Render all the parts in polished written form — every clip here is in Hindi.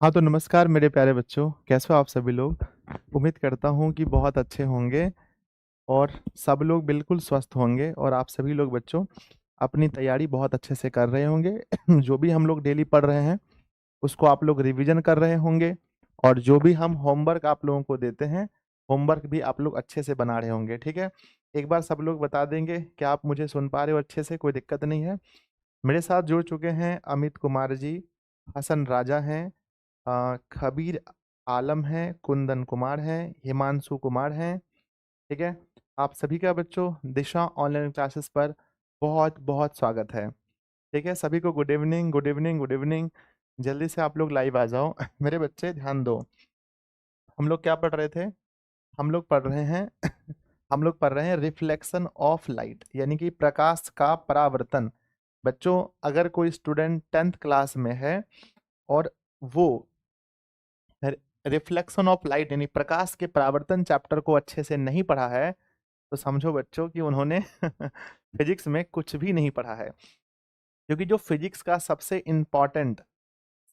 हाँ, तो नमस्कार मेरे प्यारे बच्चों, कैसे हो आप सभी लोग? उम्मीद करता हूँ कि बहुत अच्छे होंगे और सब लोग बिल्कुल स्वस्थ होंगे और आप सभी लोग बच्चों अपनी तैयारी बहुत अच्छे से कर रहे होंगे। जो भी हम लोग डेली पढ़ रहे हैं, उसको आप लोग रिवीजन कर रहे होंगे और जो भी हम होमवर्क आप लोगों को देते हैं, होमवर्क भी आप लोग अच्छे से बना रहे होंगे, ठीक है? एक बार सब लोग बता देंगे, क्या आप मुझे सुन पा रहे हो अच्छे से? कोई दिक्कत नहीं है? मेरे साथ जुड़ चुके हैं अमित कुमार जी, हसन राजा हैं, खबीर आलम हैं, कुंदन कुमार हैं, हिमांशु कुमार हैं, ठीक है? आप सभी का बच्चों दिशा ऑनलाइन क्लासेस पर बहुत-बहुत स्वागत है, ठीक है? सभी को good evening, good evening, good evening. जल्दी से आप लोग लाइव आ जाओ। मेरे बच्चे ध्यान दो, हम लोग क्या पढ़ रहे थे? हम लोग पढ़ रहे हैं हम लोग पढ़ रहे हैं रिफ्लेक्शन ऑफ लाइट यानी कि प्रकाश का परावर्तन। बच्चों, अगर कोई स्टूडेंट 10th क्लास में है और वो रिफ्लेक्शन ऑफ लाइट यानी प्रकाश के परावर्तन चैप्टर को अच्छे से नहीं पढ़ा है, तो समझो बच्चों कि उन्होंने फिजिक्स में कुछ भी नहीं पढ़ा है। क्योंकि जो फिजिक्स का सबसे इम्पॉर्टेंट,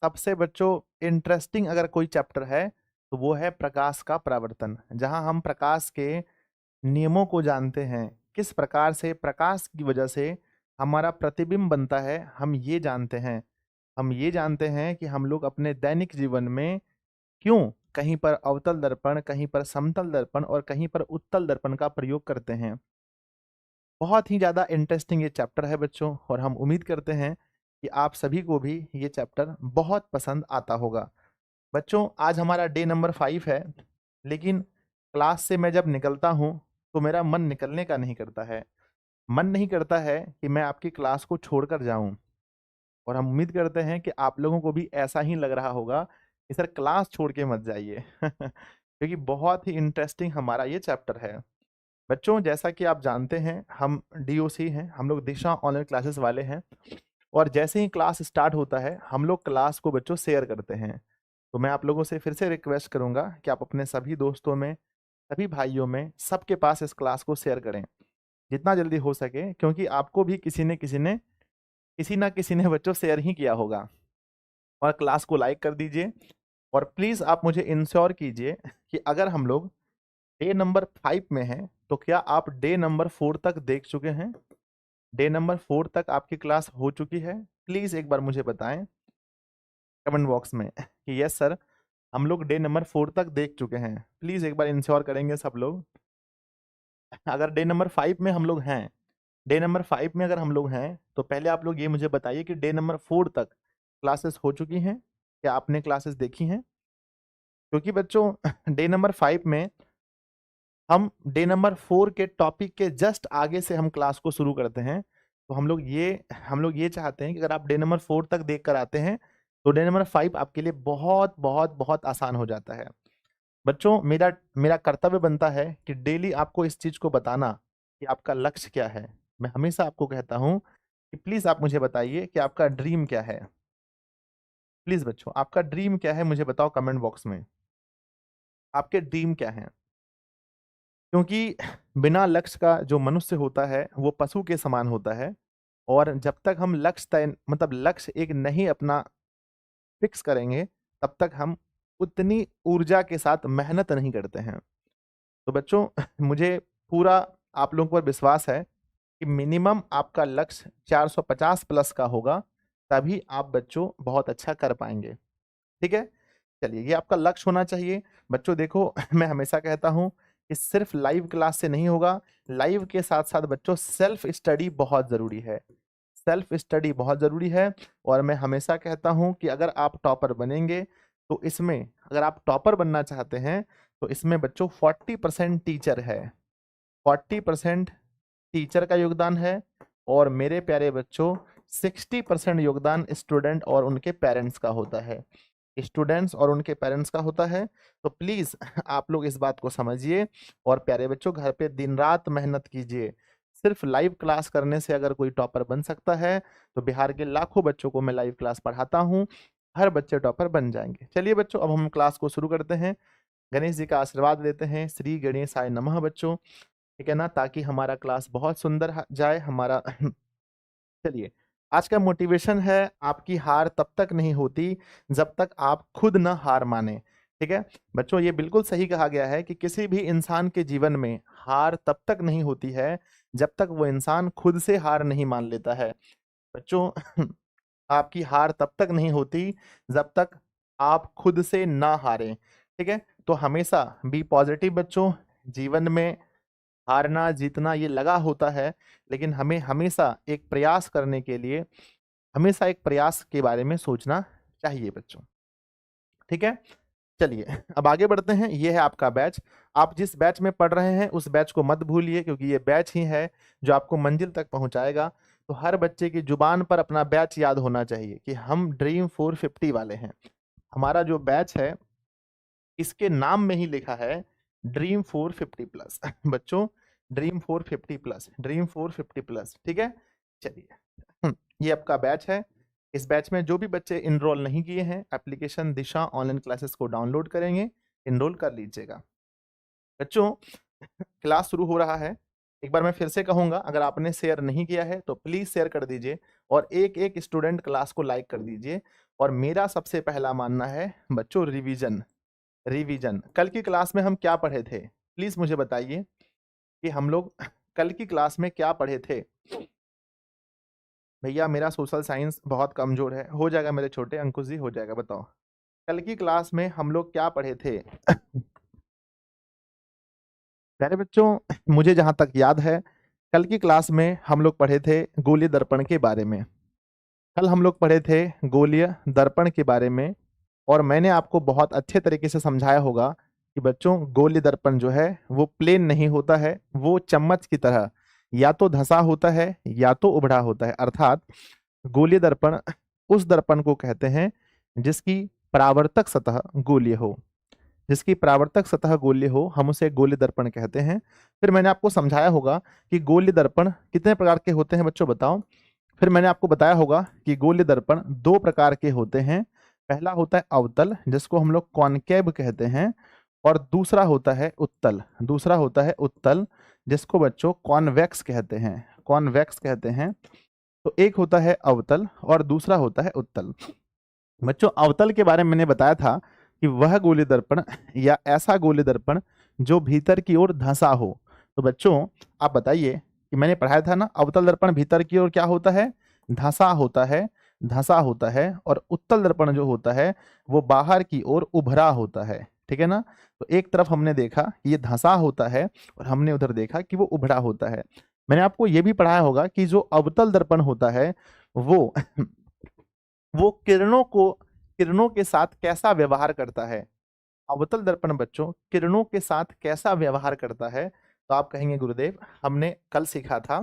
सबसे बच्चों इंटरेस्टिंग अगर कोई चैप्टर है, तो वो है प्रकाश का परावर्तन, जहां हम प्रकाश के नियमों को जानते हैं। किस प्रकार से प्रकाश की वजह से हमारा प्रतिबिंब बनता है, हम ये जानते हैं। हम ये जानते हैं कि हम लोग अपने दैनिक जीवन में क्यों कहीं पर अवतल दर्पण, कहीं पर समतल दर्पण और कहीं पर उत्तल दर्पण का प्रयोग करते हैं। बहुत ही ज़्यादा इंटरेस्टिंग ये चैप्टर है बच्चों और हम उम्मीद करते हैं कि आप सभी को भी ये चैप्टर बहुत पसंद आता होगा। बच्चों, आज हमारा डे नंबर 5 है, लेकिन क्लास से मैं जब निकलता हूँ, तो मेरा मन निकलने का नहीं करता है। मन नहीं करता है कि मैं आपकी क्लास को छोड़कर जाऊँ। और हम उम्मीद करते हैं कि आप लोगों को भी ऐसा ही लग रहा होगा कि सर क्लास छोड़ के मत जाइए। क्योंकि बहुत ही इंटरेस्टिंग हमारा ये चैप्टर है। बच्चों, जैसा कि आप जानते हैं, हम डीओसी हैं, हम लोग दिशा ऑनलाइन क्लासेस वाले हैं और जैसे ही क्लास स्टार्ट होता है, हम लोग क्लास को बच्चों शेयर करते हैं। तो मैं आप लोगों से फिर से रिक्वेस्ट करूंगा कि आप अपने सभी दोस्तों में, सभी भाइयों में, सबके पास इस क्लास को शेयर करें जितना जल्दी हो सके, क्योंकि आपको भी किसी ना किसी ने बच्चों शेयर ही किया होगा। और क्लास को लाइक कर दीजिए और प्लीज़ आप मुझे इंश्योर कीजिए कि अगर हम लोग डे नंबर 5 में हैं, तो क्या आप डे नंबर 4 तक देख चुके हैं? डे नंबर 4 तक आपकी क्लास हो चुकी है? प्लीज़ एक बार मुझे बताएँ कमेंट बॉक्स में कि यस सर, हम लोग डे नंबर 4 तक देख चुके हैं। प्लीज़ एक बार इंश्योर करेंगे सब लोग। अगर डे नंबर 5 में हम लोग हैं, डे नंबर 5 में अगर हम लोग हैं, तो पहले आप लोग ये मुझे बताइए कि डे नंबर 4 तक क्लासेस हो चुकी हैं? क्या आपने क्लासेस देखी हैं? क्योंकि बच्चों डे नंबर 5 में हम डे नंबर 4 के टॉपिक के जस्ट आगे से हम क्लास को शुरू करते हैं। तो हम लोग ये चाहते हैं कि अगर आप डे नंबर 4 तक देख कर आते हैं, तो डे नंबर 5 आपके लिए बहुत, बहुत, बहुत आसान हो जाता है। बच्चों, मेरा मेरा कर्तव्य बनता है कि डेली आपको इस चीज़ को बताना कि आपका लक्ष्य क्या है। मैं हमेशा आपको कहता हूँ कि प्लीज़ आप मुझे बताइए कि आपका ड्रीम क्या है? प्लीज़ बच्चों, आपका ड्रीम क्या है मुझे बताओ कमेंट बॉक्स में। आपके ड्रीम क्या हैं? क्योंकि बिना लक्ष्य का जो मनुष्य होता है, वो पशु के समान होता है और जब तक हम लक्ष्य तय मतलब लक्ष्य एक नहीं अपना फिक्स करेंगे, तब तक हम उतनी ऊर्जा के साथ मेहनत नहीं करते हैं। तो बच्चों मुझे पूरा आप लोगों पर विश्वास है कि मिनिमम आपका लक्ष्य 450 प्लस का होगा, तभी आप बच्चों बहुत अच्छा कर पाएँगे। ठीक है? चलिए, ये आपका लक्ष्य होना चाहिए। बच्चों देखो मैं हमेशा कहता हूँ कि सिर्फ लाइव क्लास से नहीं होगा, लाइव के साथ-साथ बच्चों सेल्फ स्टडी बहुत ज़रूरी है। सेल्फ स्टडी बहुत ज़रूरी है और मैं हमेशा कहता हूँ कि अगर आप टॉपर बनेंगे, तो इसमें अगर आप टॉपर बनना चाहते हैं, तो इसमें बच्चों 40% टीचर है, 40% टीचर का योगदान है और मेरे प्यारे बच्चों 60% योगदान स्टूडेंट और उनके पेरेंट्स का होता है। स्टूडेंट्स और उनके पेरेंट्स का होता है। तो प्लीज़ आप लोग इस बात को समझिए और प्यारे बच्चों घर पे दिन-रात मेहनत कीजिए। सिर्फ लाइव क्लास करने से अगर कोई टॉपर बन सकता है, तो बिहार के लाखों बच्चों को मैं लाइव क्लास पढ़ाता हूँ, हर बच्चे टॉपर बन जाएँगे। चलिए बच्चों, अब हम क्लास को शुरू करते हैं। गणेश जी का आशीर्वाद लेते हैं। श्री गणेशाय नमः बच्चों, ठीक है ना? ताकि हमारा क्लास बहुत सुंदर जाए हमारा चलिए, आज का मोटिवेशन है, आपकी हार तब तक नहीं होती जब तक आप खुद न हार माने। ठीक है बच्चों, ये बिल्कुल सही कहा गया है कि किसी भी इंसान के जीवन में हार तब तक नहीं होती है जब तक वो इंसान खुद से हार नहीं मान लेता है। बच्चों आपकी हार तब तक नहीं होती जब तक आप खुद से ना हारें। ठीक है, तो हमेशा बी पॉजिटिव बच्चों। जीवन में हारना जीतना ये लगा होता है, लेकिन हमें हमेशा एक प्रयास करने के लिए हमेशा एक प्रयास के बारे में सोचना चाहिए बच्चों। ठीक है, चलिए अब आगे बढ़ते हैं। ये है आपका बैच। आप जिस बैच में पढ़ रहे हैं उस बैच को मत भूलिए, क्योंकि ये बैच ही है जो आपको मंजिल तक पहुंचाएगा। तो हर बच्चे की जुबान पर अपना बैच याद होना चाहिए कि हम ड्रीम 450 वाले हैं। हमारा जो बैच है इसके नाम में ही लिखा है ड्रीम 450 प्लस बच्चों, ड्रीम 450 प्लस, ड्रीम 450 प्लस। ठीक है, चलिए ये आपका बैच है। इस बैच में जो भी बच्चे इनरोल नहीं किए हैं, एप्लीकेशन दिशा ऑनलाइन क्लासेस को डाउनलोड करेंगे, इनरोल कर लीजिएगा। बच्चों क्लास शुरू हो रहा है। एक बार मैं फिर से कहूंगा, अगर आपने शेयर नहीं किया है तो प्लीज शेयर कर दीजिए और एक एक स्टूडेंट क्लास को लाइक कर दीजिए। और मेरा सबसे पहला मानना है बच्चों, रिवीजन। रिवीजन, कल की क्लास में हम क्या पढ़े थे? प्लीज मुझे बताइए कि हम लोग कल की क्लास में क्या पढ़े थे। भैया मेरा सोशल साइंस बहुत कमजोर है, हो जाएगा मेरे छोटे अंकुश जी, हो जाएगा। बताओ कल की क्लास में हम लोग क्या पढ़े थे? प्यारे बच्चों, मुझे जहां तक याद है कल की क्लास में हम लोग पढ़े थे गोलीय दर्पण के बारे में। कल हम लोग पढ़े थे गोलीय दर्पण के बारे में, और मैंने आपको बहुत अच्छे तरीके से समझाया होगा कि बच्चों गोलीय दर्पण जो है वो प्लेन नहीं होता है, वो चम्मच की तरह या तो धंसा होता है या तो उभड़ा होता है। अर्थात गोलीय दर्पण उस दर्पण को कहते हैं जिसकी परावर्तक सतह गोलीय हो। जिसकी परावर्तक सतह गोलीय हो हम उसे गोलीय दर्पण कहते हैं। फिर मैंने आपको समझाया होगा कि गोलीय दर्पण कितने प्रकार के होते हैं बच्चों, बताओ। फिर मैंने आपको बताया होगा कि गोलीय दर्पण दो प्रकार के होते हैं। पहला होता है अवतल, जिसको हम लोग कॉनकेव कहते हैं, और दूसरा होता है उत्तल। दूसरा होता है उत्तल, जिसको बच्चों कॉन्वेक्स कहते हैं। कॉन्वेक्स कहते हैं। तो एक होता है अवतल और दूसरा होता है उत्तल। बच्चों अवतल के बारे में मैंने बताया था कि वह गोलीय दर्पण या ऐसा गोलीय दर्पण जो भीतर की ओर धंसा हो। तो बच्चों आप बताइए कि मैंने पढ़ाया था ना, अवतल दर्पण भीतर की ओर क्या होता है? धंसा होता है। धंसा होता है। और उत्तल दर्पण जो होता है वो बाहर की ओर उभरा होता है। ठीक है ना? तो एक तरफ हमने देखा कि ये धंसा होता है और हमने उधर देखा कि वो उभरा होता है। मैंने आपको ये भी पढ़ाया होगा कि जो अवतल दर्पण होता है वो वो किरणों के साथ कैसा व्यवहार करता है। अवतल दर्पण बच्चों किरणों के साथ कैसा व्यवहार करता है? तो आप कहेंगे गुरुदेव हमने कल सीखा था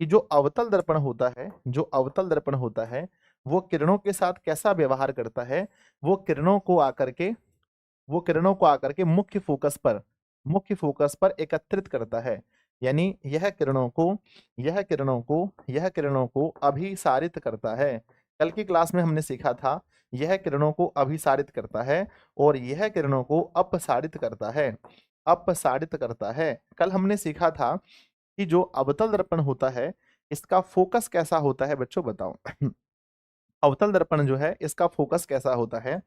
कि जो अवतल दर्पण होता है, जो अवतल दर्पण होता है वो किरणों के साथ कैसा व्यवहार करता है? वो किरणों को आकर के वो किरणों को आकर के मुख्य फोकस पर एकत्रित करता है। यानी यह किरणों को अभिसारित करता है। कल की क्लास में हमने सीखा था यह किरणों को अभिसारित करता है और यह किरणों को अपसारित करता है। अपसारित करता है। कल हमने सीखा था कि जो अवतल दर्पण होता है इसका फोकस कैसा होता है बच्चों, बताओ। अवतल दर्पण जो है इसका फोकस कैसा होता है?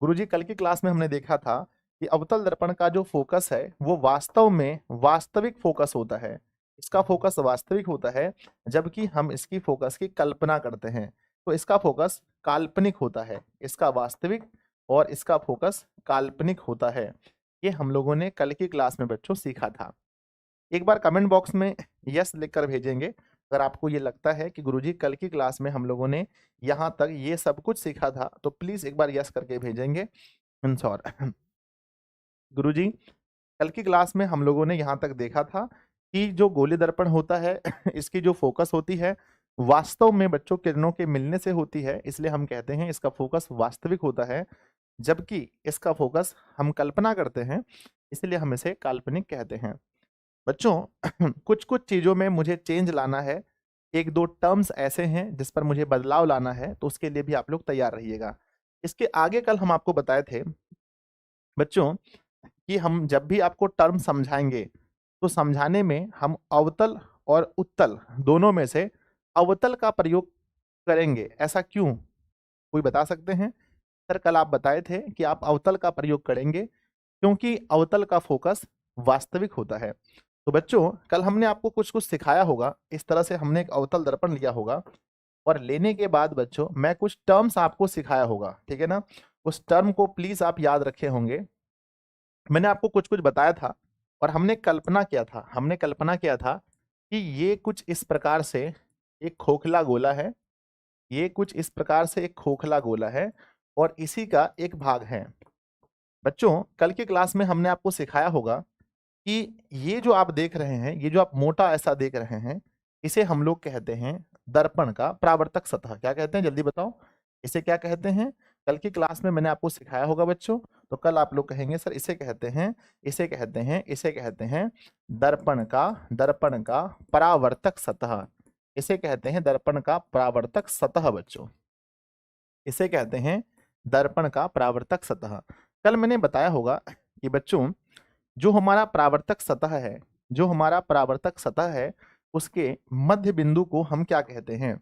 गुरुजी कल की क्लास में हमने देखा था कि अवतल दर्पण का जो फोकस है वो वास्तव में वास्तविक फोकस होता है। इसका फोकस वास्तविक होता है, जबकि हम इसकी फोकस की कल्पना करते हैं तो इसका फोकस काल्पनिक होता है। इसका वास्तविक और इसका फोकस काल्पनिक होता है। ये हम लोगों ने कल की क्लास में बच्चों सीखा था। एक बार कमेंट बॉक्स में यस लिखकर भेजेंगे अगर आपको ये लगता है कि गुरुजी कल की क्लास में हम लोगों ने यहाँ तक ये सब कुछ सीखा था, तो प्लीज एक बार यस करके भेजेंगे। इंश्योर गुरुजी कल की क्लास में हम लोगों ने यहाँ तक देखा था कि जो गोलीय दर्पण होता है इसकी जो फोकस होती है वास्तव में बच्चों किरणों के मिलने से होती है, इसलिए हम कहते हैं इसका फोकस वास्तविक होता है। जबकि इसका फोकस हम कल्पना करते हैं, इसलिए हम इसे काल्पनिक कहते हैं। बच्चों कुछ कुछ चीजों में मुझे चेंज लाना है। एक दो टर्म्स ऐसे हैं जिस पर मुझे बदलाव लाना है, तो उसके लिए भी आप लोग तैयार रहिएगा। इसके आगे कल हम आपको बताए थे बच्चों कि हम जब भी आपको टर्म समझाएंगे तो समझाने में हम अवतल और उत्तल दोनों में से अवतल का प्रयोग करेंगे, ऐसा क्यों? कोई बता सकते हैं? सर कल आप बताए थे कि आप अवतल का प्रयोग करेंगे क्योंकि अवतल का फोकस वास्तविक होता है। तो बच्चों कल हमने आपको कुछ कुछ सिखाया होगा, इस तरह से हमने एक अवतल दर्पण लिया होगा और लेने के बाद बच्चों मैं कुछ टर्म्स आपको सिखाया होगा, ठीक है ना? उस टर्म को प्लीज आप याद रखे होंगे। मैंने आपको कुछ कुछ बताया था और हमने कल्पना किया था कि ये कुछ इस प्रकार से एक खोखला गोला है, ये कुछ इस प्रकार से एक खोखला गोला है और इसी का एक भाग है। बच्चों कल की क्लास में हमने आपको सिखाया होगा कि ये जो आप देख रहे हैं, ये जो आप मोटा ऐसा देख रहे हैं, इसे हम लोग कहते हैं दर्पण का परावर्तक सतह। क्या कहते हैं जल्दी बताओ, इसे क्या कहते हैं? कल की क्लास में मैंने आपको सिखाया होगा बच्चों, तो कल आप लोग कहेंगे सर इसे कहते हैं, इसे कहते हैं दर्पण का परावर्तक सतह। इसे कहते हैं दर्पण का परावर्तक सतह बच्चों, इसे कहते हैं दर्पण का परावर्तक सतह। कल मैंने बताया होगा कि बच्चों जो हमारा परावर्तक सतह है, जो हमारा परावर्तक सतह है, उसके मध्य बिंदु को हम क्या कहते हैं?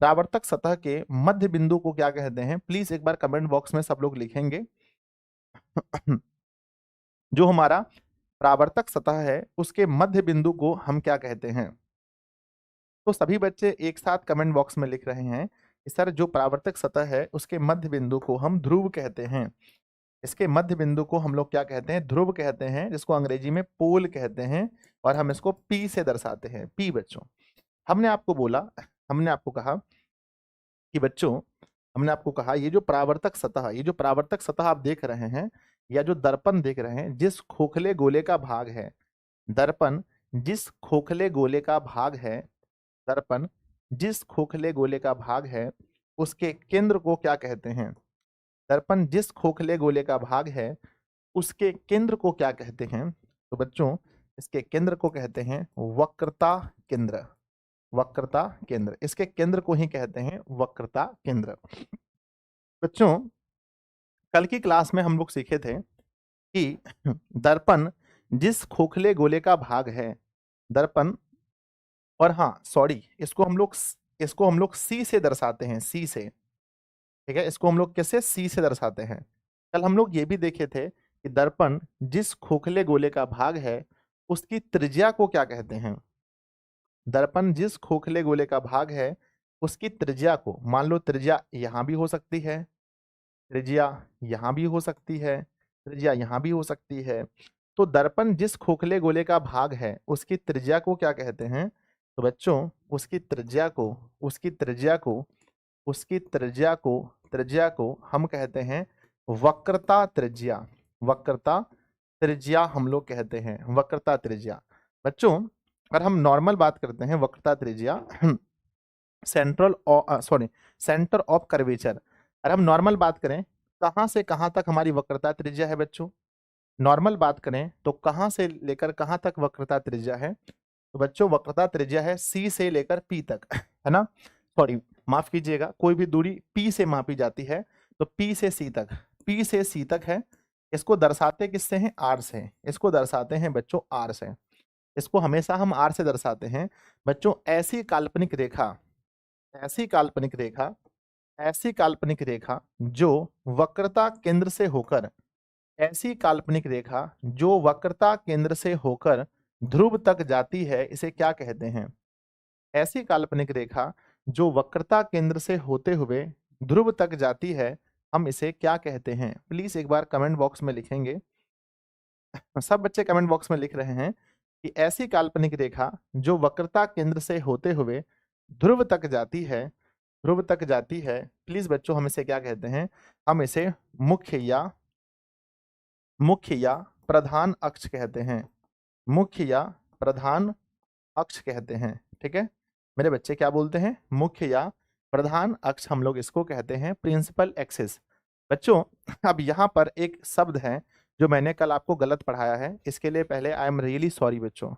परावर्तक सतह के मध्य बिंदु को क्या कहते हैं? प्लीज एक बार कमेंट बॉक्स में सब लोग लिखेंगे। जो हमारा परावर्तक सतह है उसके मध्य बिंदु को हम क्या कहते हैं? तो सभी बच्चे एक साथ कमेंट बॉक्स में लिख रहे हैं कि सर जो परावर्तक सतह है उसके मध्य बिंदु को हम ध्रुव कहते हैं। इसके मध्य बिंदु को हम लोग क्या कहते हैं? ध्रुव कहते हैं, जिसको अंग्रेजी में पोल कहते हैं और हम इसको पी से दर्शाते हैं। पी बच्चों, हमने आपको बोला, हमने आपको कहा कि बच्चों, हमने आपको कहा ये जो परावर्तक सतह, ये जो परावर्तक सतह आप देख रहे हैं या जो दर्पण देख रहे हैं, जिस खोखले गोले का भाग है दर्पण, जिस खोखले गोले का भाग है दर्पण, जिस खोखले गोले का भाग है उसके केंद्र को क्या कहते हैं? दर्पण जिस खोखले गोले का भाग है उसके केंद्र को क्या कहते हैं? तो बच्चों इसके केंद्र को कहते हैं वक्रता केंद्र। वक्रता केंद्र, इसके केंद्र को ही कहते हैं वक्रता केंद्र। बच्चों कल की क्लास में हम लोग सीखे थे कि दर्पण जिस खोखले गोले का भाग है दर्पण, और हाँ सॉरी, इसको हम लोग सी से दर्शाते हैं, सी से, ठीक है? इसको हम लोग कैसे? सी से दर्शाते हैं। कल हम लोग ये भी देखे थे कि दर्पण जिस खोखले गोले का भाग है उसकी त्रिज्या को क्या कहते हैं? दर्पण जिस खोखले गोले का भाग है उसकी त्रिज्या को, मान लो त्रिज्या यहाँ भी हो सकती है, त्रिज्या यहाँ भी हो सकती है, त्रिज्या यहाँ भी हो सकती है। तो दर्पण जिस खोखले गोले का भाग है उसकी त्रिज्या को क्या कहते हैं? तो बच्चों उसकी त्रिज्या को, उसकी त्रिज्या को, उसकी त्रिज्या को हम कहते हैं वक्रता त्रिज्या। वक्रता त्रिज्या हम लोग कहते हैं, वक्रता त्रिज्या। बच्चों अगर हम नॉर्मल बात करते हैं वक्रता त्रिज्या, सेंटर ऑफ कर्वेचर, अगर हम नॉर्मल बात करें कहाँ से कहाँ तक हमारी वक्रता त्रिज्या है बच्चों? नॉर्मल बात करें तो कहाँ से लेकर कहाँ तक वक्रता त्रिज्या है? तो बच्चों वक्रता त्रिज्या है सी से लेकर पी तक, है ना? सॉरी माफ कीजिएगा, कोई भी दूरी पी से मापी जाती है तो पी से सी तक, पी से सी तक है। इसको दर्शाते किससे हैं? आर से। इसको दर्शाते हैं बच्चों आर से, इसको हमेशा हम आर से दर्शाते हैं। बच्चों ऐसी काल्पनिक रेखा, ऐसी काल्पनिक रेखा, ऐसी काल्पनिक रेखा जो वक्रता केंद्र से होकर, ऐसी काल्पनिक रेखा जो वक्रता केंद्र से होकर ध्रुव तक जाती है, इसे क्या कहते हैं? ऐसी काल्पनिक रेखा जो वक्रता केंद्र से होते हुए ध्रुव तक जाती है, हम इसे क्या कहते हैं? प्लीज एक बार कमेंट बॉक्स में लिखेंगे। सब बच्चे कमेंट बॉक्स में लिख रहे हैं कि ऐसी काल्पनिक रेखा जो वक्रता केंद्र से होते हुए ध्रुव तक जाती है, ध्रुव तक जाती है, प्लीज बच्चों हम इसे क्या कहते हैं? हम इसे मुख्य या प्रधान अक्ष कहते हैं। मुख्य या प्रधान अक्ष कहते हैं, ठीक है मेरे बच्चे? क्या बोलते हैं? मुख्य या प्रधान अक्ष हम लोग इसको कहते हैं, प्रिंसिपल एक्सिस। बच्चों अब यहाँ पर एक शब्द है जो मैंने कल आपको गलत पढ़ाया है, इसके लिए पहले आई एम रियली सॉरी बच्चों।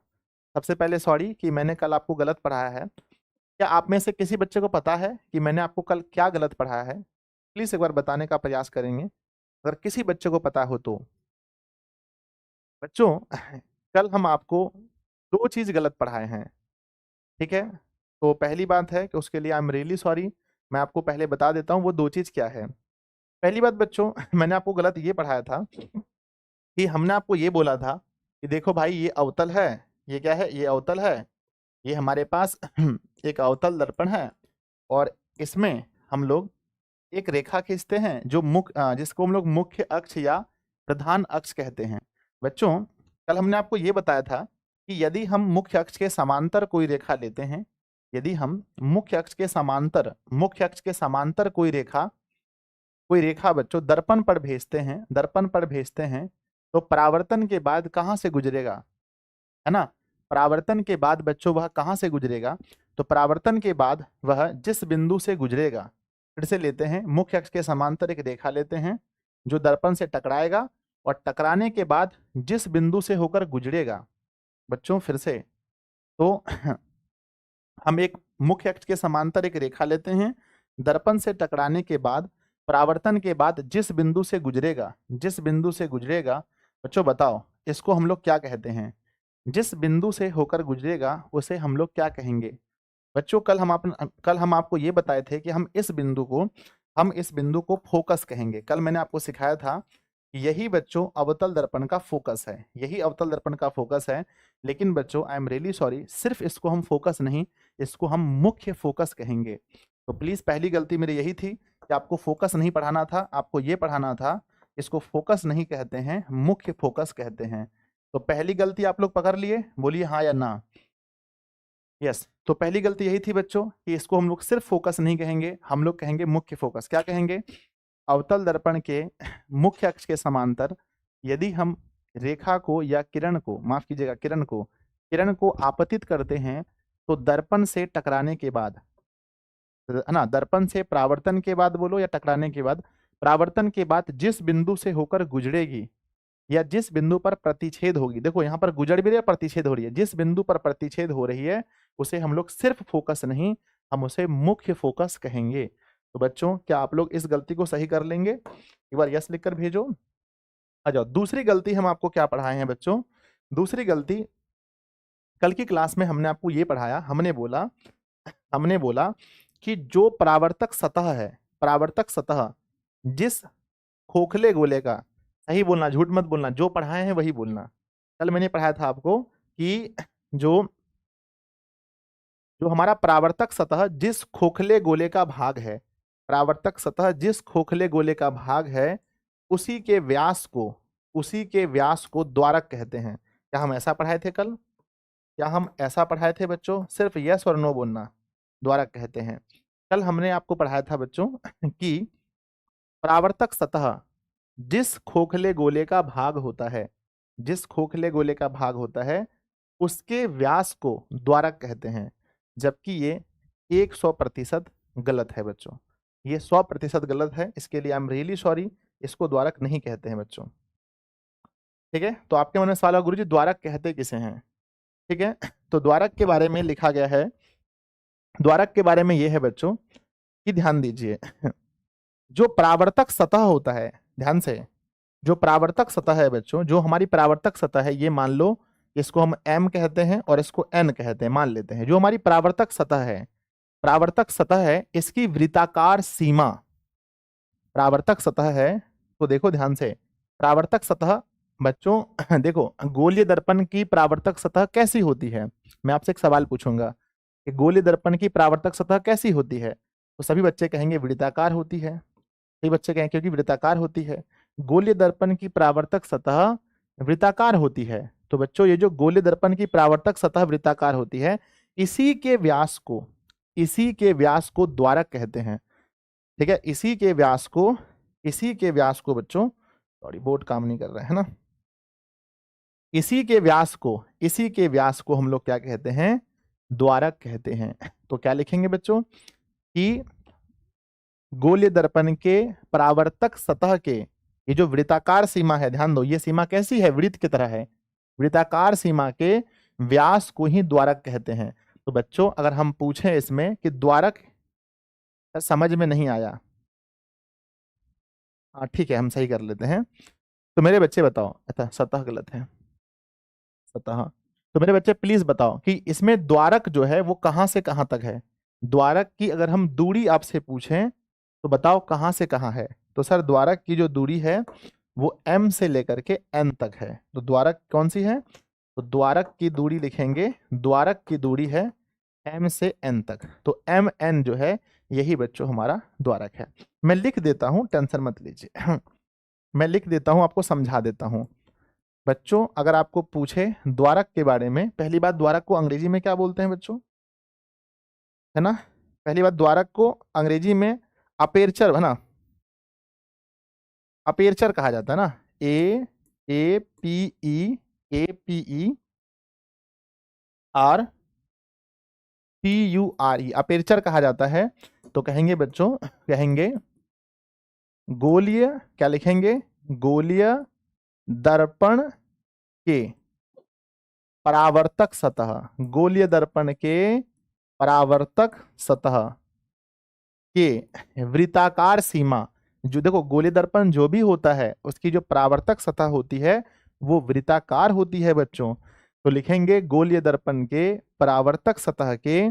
सबसे पहले सॉरी कि मैंने कल आपको गलत पढ़ाया है। क्या आप में से किसी बच्चे को पता है कि मैंने आपको कल क्या गलत पढ़ाया है? प्लीज एक बार बताने का प्रयास करेंगे अगर किसी बच्चे को पता हो तो। बच्चों कल हम आपको दो चीज गलत पढ़ाए हैं, ठीक है? तो पहली बात है कि उसके लिए आई एम रियली सॉरी। मैं आपको पहले बता देता हूँ वो दो चीज क्या है। पहली बात बच्चों, मैंने आपको गलत ये पढ़ाया था कि हमने आपको ये बोला था कि देखो भाई ये अवतल है, ये क्या है, ये अवतल है, ये हमारे पास एक अवतल दर्पण है, और इसमें हम लोग एक रेखा खींचते हैं जो जिसको हम लोग मुख्य अक्ष या प्रधान अक्ष कहते हैं। बच्चों कल हमने आपको ये बताया था कि यदि हम मुख्य अक्ष के समांतर कोई रेखा लेते हैं, यदि हम मुख्य अक्ष के समांतर कोई रेखा बच्चों दर्पण पर भेजते हैं तो परावर्तन के बाद कहाँ से गुजरेगा, है ना। परावर्तन के बाद बच्चों वह कहाँ से गुजरेगा, तो परावर्तन के बाद वह जिस बिंदु से गुजरेगा, फिर से लेते हैं, मुख्य अक्ष के समांतर एक रेखा लेते हैं जो दर्पण से टकराएगा और टकराने के बाद जिस बिंदु से होकर गुजरेगा बच्चों, फिर से तो हम एक मुख्य अक्ष के समांतर एक रेखा लेते हैं, दर्पण से टकराने के बाद परावर्तन के बाद जिस बिंदु से गुजरेगा बच्चों बताओ इसको हम लोग क्या कहते हैं। जिस बिंदु से होकर गुजरेगा उसे हम लोग क्या कहेंगे बच्चों। कल हम आपको ये बताए थे कि हम इस बिंदु को फोकस कहेंगे। कल मैंने आपको सिखाया था कि यही बच्चों अवतल दर्पण का फोकस है, लेकिन बच्चों आई एम रियली सॉरी, सिर्फ इसको हम फोकस नहीं, इसको हम मुख्य फोकस कहेंगे। तो प्लीज पहली गलती मेरी यही थी कि आपको फोकस नहीं पढ़ाना था, आपको ये पढ़ाना था, इसको फोकस नहीं कहते हैं, मुख्य फोकस कहते हैं। तो पहली गलती आप लोग पकड़ लिए, बोलिए हाँ या ना। यस, तो पहली गलती यही थी बच्चों कि इसको हम लोग सिर्फ फोकस नहीं कहेंगे, हम लोग कहेंगे मुख्य फोकस। क्या कहेंगे, अवतल दर्पण के मुख्य अक्ष के समांतर यदि हम रेखा को या किरण को, माफ कीजिएगा किरण को आपतित करते हैं तो दर्पण से टकराने के बाद, है ना, दर्पण से परावर्तन के बाद बोलो या टकराने के बाद, परावर्तन के बाद जिस बिंदु से होकर गुजरेगी या जिस बिंदु पर प्रतिच्छेद होगी, देखो यहाँ पर गुजर भी रही है, प्रतिच्छेद हो रही है, जिस बिंदु पर प्रतिच्छेद हो रही है उसे हम लोग सिर्फ फोकस नहीं, हम उसे मुख्य फोकस कहेंगे। तो बच्चों क्या आप लोग इस गलती को सही कर लेंगे, एक बार यस लिखकर भेजो। आ जाओ, दूसरी गलती हम आपको क्या पढ़ाए हैं बच्चों। दूसरी गलती कल की क्लास में हमने आपको ये पढ़ाया, हमने बोला कि जो परावर्तक सतह जिस खोखले गोले का, सही बोलना झूठ मत बोलना, जो पढ़ाए हैं वही बोलना। कल मैंने पढ़ाया था आपको कि जो हमारा परावर्तक सतह जिस खोखले गोले का भाग है, उसी के व्यास को द्वारक कहते हैं। क्या हम ऐसा पढ़ाए थे कल, क्या हम ऐसा पढ़ाए थे बच्चों, सिर्फ यस और नो बोलना, द्वारक कहते हैं। कल हमने आपको पढ़ाया था बच्चों कि परावर्तक सतह जिस खोखले गोले का भाग होता है उसके व्यास को द्वारक कहते हैं, जबकि ये 100% गलत है बच्चों, ये 100% गलत है, इसके लिए आई एम रियली सॉरी, इसको द्वारक नहीं कहते हैं बच्चों। ठीक है, तो आपके मन में सवाल होगा गुरुजी द्वारक कहते किसे हैं। ठीक है, तो द्वारक के बारे में लिखा गया है, द्वारक के बारे में यह है बच्चों कि ध्यान दीजिए, जो परावर्तक सतह होता है, ध्यान से, जो परावर्तक सतह है बच्चों, जो हमारी परावर्तक सतह है, ये मान लो इसको हम m कहते हैं और इसको n कहते हैं, मान लेते हैं। जो हमारी परावर्तक सतह है इसकी वृत्ताकार सीमा, परावर्तक सतह है, तो देखो ध्यान से, परावर्तक सतह बच्चों देखो गोलीय दर्पण की परावर्तक सतह कैसी होती है, मैं आपसे एक सवाल पूछूंगा कि गोलीय दर्पण की परावर्तक सतह कैसी होती है, तो सभी बच्चे कहेंगे वृत्ताकार होती है, सभी बच्चे कहेंगे क्योंकि वृत्ताकार होती है। गोलीय दर्पण की परावर्तक सतह वृत्ताकार होती है, तो बच्चों ये जो गोलीय दर्पण की परावर्तक सतह वृत्ताकार होती है, इसी के व्यास को द्वारक कहते हैं। ठीक है, इसी के व्यास को बच्चों, सॉरी बोर्ड काम नहीं कर रहा है ना, इसी के व्यास को हम लोग क्या कहते हैं, द्वारक कहते हैं। तो क्या लिखेंगे बच्चों कि गोलीय दर्पण के परावर्तक सतह के ये जो वृत्ताकार सीमा है, ध्यान दो ये सीमा कैसी है, वृत्त की तरह है, वृत्ताकार सीमा के व्यास को ही द्वारक कहते हैं। तो बच्चों अगर हम पूछें इसमें कि द्वारक समझ में नहीं आया, हाँ ठीक है हम सही कर लेते हैं, तो मेरे बच्चे बताओ, अच्छा सतह गलत है, सतह, तो मेरे बच्चे प्लीज बताओ कि इसमें द्वारक जो है वो कहां से कहां तक है। द्वारक की अगर हम दूरी आपसे पूछें तो बताओ कहाँ से कहाँ है, तो सर द्वारक की जो दूरी है वो m से लेकर के n तक है। तो द्वारक कौन सी है, तो द्वारक की दूरी लिखेंगे, द्वारक की दूरी है m से n तक, तो m n जो है यही बच्चों हमारा द्वारक है। मैं लिख देता हूं, टेंशन मत लीजिए मैं लिख देता हूं, आपको समझा देता हूं। बच्चों अगर आपको पूछे द्वारक के बारे में, पहली बात द्वारक को अंग्रेजी में क्या बोलते हैं बच्चों, है ना, पहली बात द्वारक को अंग्रेजी में अपेरचर है ना, अपेरचर कहा जाता है ना, APERTURE अपेरचर कहा जाता है। तो कहेंगे बच्चों, कहेंगे गोलीय, क्या लिखेंगे, गोलीय दर्पण के परावर्तक सतह, गोलीय दर्पण के परावर्तक सतह के वृत्ताकार सीमा, जो देखो गोलीय दर्पण जो भी होता है उसकी जो परावर्तक सतह होती है वो वृत्ताकार होती है बच्चों। तो लिखेंगे गोलीय दर्पण के परावर्तक सतह के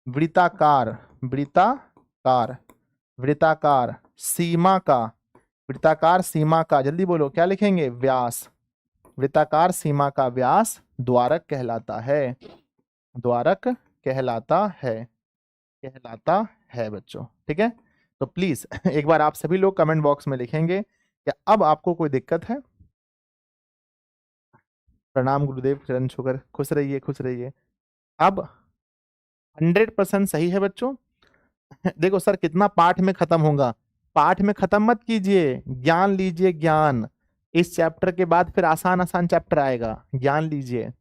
वृत्ताकार, वृत्ताकार, वृत्ताकार सीमा का, वृत्ताकार सीमा का, जल्दी बोलो क्या लिखेंगे, व्यास, वृत्ताकार सीमा का व्यास द्वारक कहलाता है, द्वारक कहलाता है, कहलाता है बच्चों। ठीक है, तो प्लीज एक बार आप सभी लोग कमेंट बॉक्स में लिखेंगे क्या अब आपको कोई दिक्कत है। प्रणाम गुरुदेव, चरण छूकर, खुश रहिए खुश रहिए। अब 100% सही है बच्चों देखो सर कितना पाठ में खत्म होगा, पाठ में खत्म मत कीजिए, ज्ञान लीजिए ज्ञान, इस चैप्टर के बाद फिर आसान आसान चैप्टर आएगा, ज्ञान लीजिए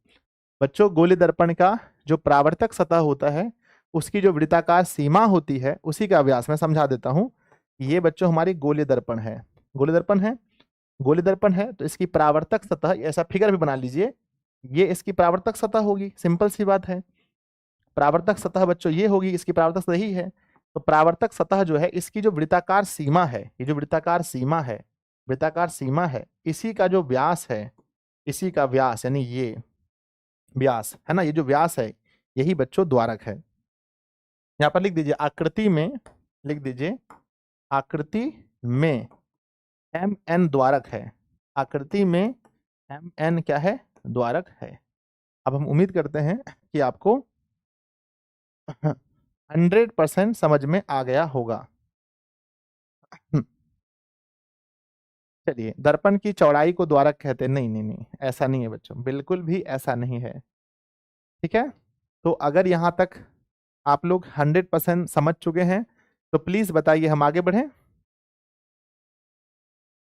बच्चों। गोलीय दर्पण का जो परावर्तक सतह होता है उसकी जो वृत्ताकार सीमा होती है उसी का व्यास मैं समझा देता हूं। ये बच्चों हमारी गोलीय दर्पण है, गोलीय दर्पण है, गोलीय दर्पण है तो इसकी परावर्तक सतह, ऐसा फिगर भी बना लीजिए, ये इसकी परावर्तक सतह होगी, सिंपल सी बात है। परावर्तक सतह बच्चों ये होगी, इसकी परावर्तक सतह ही है। तो परावर्तक सतह जो है इसकी जो वृत्ताकार सीमा है, ये जो वृत्ताकार सीमा है, वृत्ताकार सीमा है, इसी का जो व्यास है, इसी का व्यास यानी ये व्यास है ना, ये जो व्यास है यही बच्चों द्वारक है। यहां पर लिख दीजिए आकृति में, लिख दीजिए आकृति में MN द्वारक है, आकृति में MN क्या है, द्वारक है। अब हम उम्मीद करते हैं कि आपको 100% समझ में आ गया होगा। चलिए, दर्पण की चौड़ाई को द्वारक कहते हैं, नहीं नहीं नहीं ऐसा नहीं है बच्चों, बिल्कुल भी ऐसा नहीं है। ठीक है, तो अगर यहां तक आप लोग 100% समझ चुके हैं तो प्लीज बताइए हम आगे बढ़ें,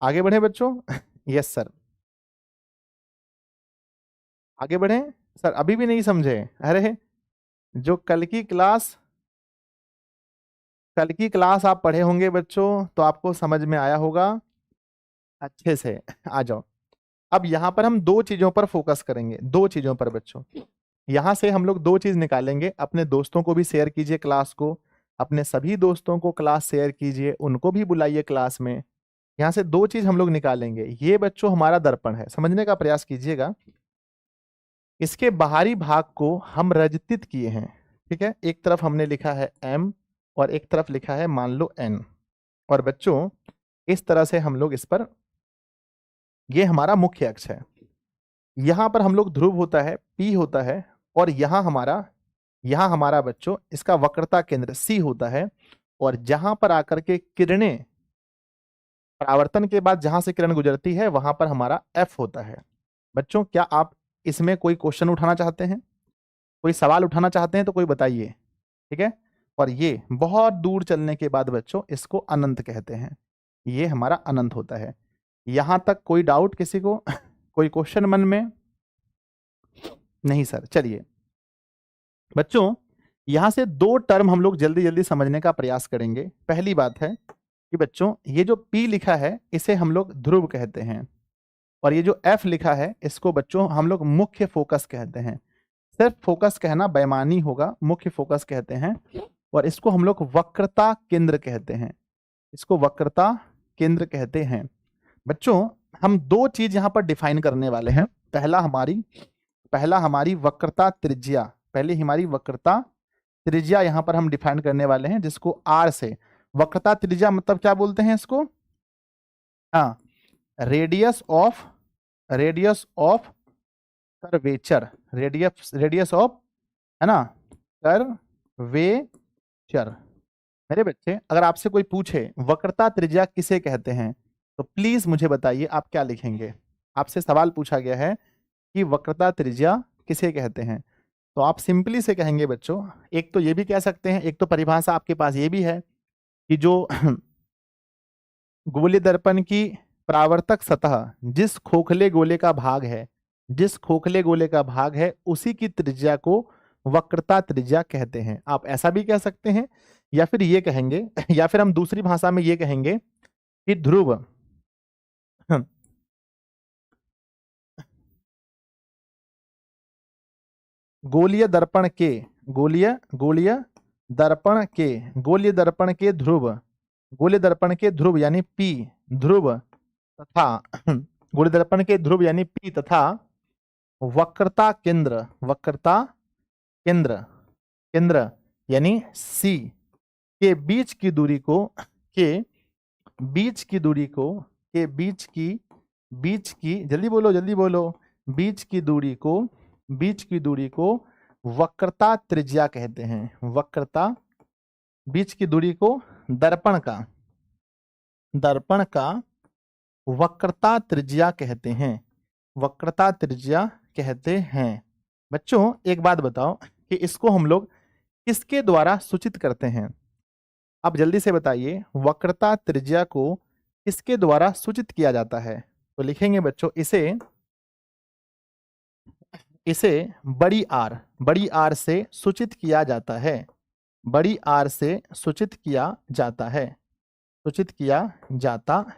आगे बढ़ें बच्चों यस सर, आगे बढ़ें सर, अभी भी नहीं समझे, अरे जो कल की क्लास, कल की क्लास आप पढ़े होंगे बच्चों तो आपको समझ में आया होगा अच्छे से। आ जाओ, अब यहां पर हम दो चीजों पर फोकस करेंगे, दो चीजों पर बच्चों। यहां से हम लोग दो चीज निकालेंगे, अपने दोस्तों को भी शेयर कीजिए क्लास को, अपने सभी दोस्तों को क्लास शेयर कीजिए, उनको भी बुलाइए क्लास में। यहां से दो चीज हम लोग निकालेंगे, ये बच्चों हमारा दर्पण है, समझने का प्रयास कीजिएगा। इसके बाहरी भाग को हम रजतित किए हैं, ठीक है, एक तरफ हमने लिखा है M और एक तरफ लिखा है मान लो N, और बच्चों इस तरह से हम लोग इस पर, ये हमारा मुख्य अक्ष है, यहां पर हम लोग ध्रुव होता है P होता है, और यहां हमारा बच्चों इसका वक्रता केंद्र C होता है, और जहां पर आकर के किरणें, परावर्तन के बाद जहां से किरण गुजरती है वहां पर हमारा F होता है। बच्चों क्या आप इसमें कोई क्वेश्चन उठाना चाहते हैं, कोई सवाल उठाना चाहते हैं तो कोई बताइए। ठीक है, और ये बहुत दूर चलने के बाद बच्चों इसको अनंत कहते हैं, ये हमारा अनंत होता है। यहां तक कोई डाउट किसी को कोई क्वेश्चन मन में, नहीं सर, चलिए बच्चों यहां से दो टर्म हम लोग जल्दी जल्दी समझने का प्रयास करेंगे। पहली बात है कि बच्चों ये जो P लिखा है इसे हम लोग ध्रुव कहते हैं, और ये जो F लिखा है इसको बच्चों हम लोग मुख्य फोकस कहते हैं। सिर्फ फोकस कहना बेईमानी होगा, मुख्य फोकस कहते हैं, और इसको हम लोग वक्रता केंद्र कहते हैं, इसको वक्रता केंद्र कहते हैं। बच्चों हम दो चीज यहां पर डिफाइन करने वाले हैं, पहला हमारी वक्रता त्रिज्या, पहले हमारी वक्रता त्रिज्या यहाँ पर हम डिफाइन करने वाले हैं, जिसको आर से, वक्रता त्रिज्या मतलब क्या बोलते हैं इसको, हाँ, radius of curvature, radius of, है ना, कर्वेचर। मेरे बच्चे, अगर आपसे कोई पूछे वक्रता त्रिज्या किसे कहते हैं, तो प्लीज मुझे बताइए आप क्या लिखेंगे। आपसे सवाल पूछा गया है कि वक्रता त्रिज्या किसे कहते हैं, तो आप सिंपली से कहेंगे बच्चों, एक तो ये भी कह सकते हैं, एक तो परिभाषा आपके पास ये भी है कि जो गोलीय दर्पण की परावर्तक सतह जिस खोखले गोले का भाग है, जिस खोखले गोले का भाग है उसी की त्रिज्या को वक्रता त्रिज्या कहते हैं। आप ऐसा भी कह सकते हैं, या फिर ये कहेंगे या फिर हम दूसरी भाषा में ये कहेंगे कि ध्रुव गोलीय दर्पण के गोलीय गोलीय दर्पण के गोलीय दर्पण के ध्रुव गोलीय दर्पण के ध्रुव यानी पी ध्रुव तथा गोलीय दर्पण के ध्रुव यानी पी तथा वक्रता केंद्र केंद्र केंद्र यानी सी के बीच की दूरी को के बीच की दूरी को के बीच की जल्दी बोलो बीच की दूरी को वक्रता त्रिज्या कहते हैं। वक्रता, बीच की दूरी को दर्पण का वक्रता त्रिज्या कहते हैं, वक्रता त्रिज्या कहते हैं। बच्चों एक बात बताओ कि इसको हम लोग किसके द्वारा सूचित करते हैं, आप जल्दी से बताइए, वक्रता त्रिज्या को किसके द्वारा सूचित किया जाता है। तो लिखेंगे बच्चों, इसे बड़ी आर से सूचित किया जाता है, बड़ी आर से सूचित किया जाता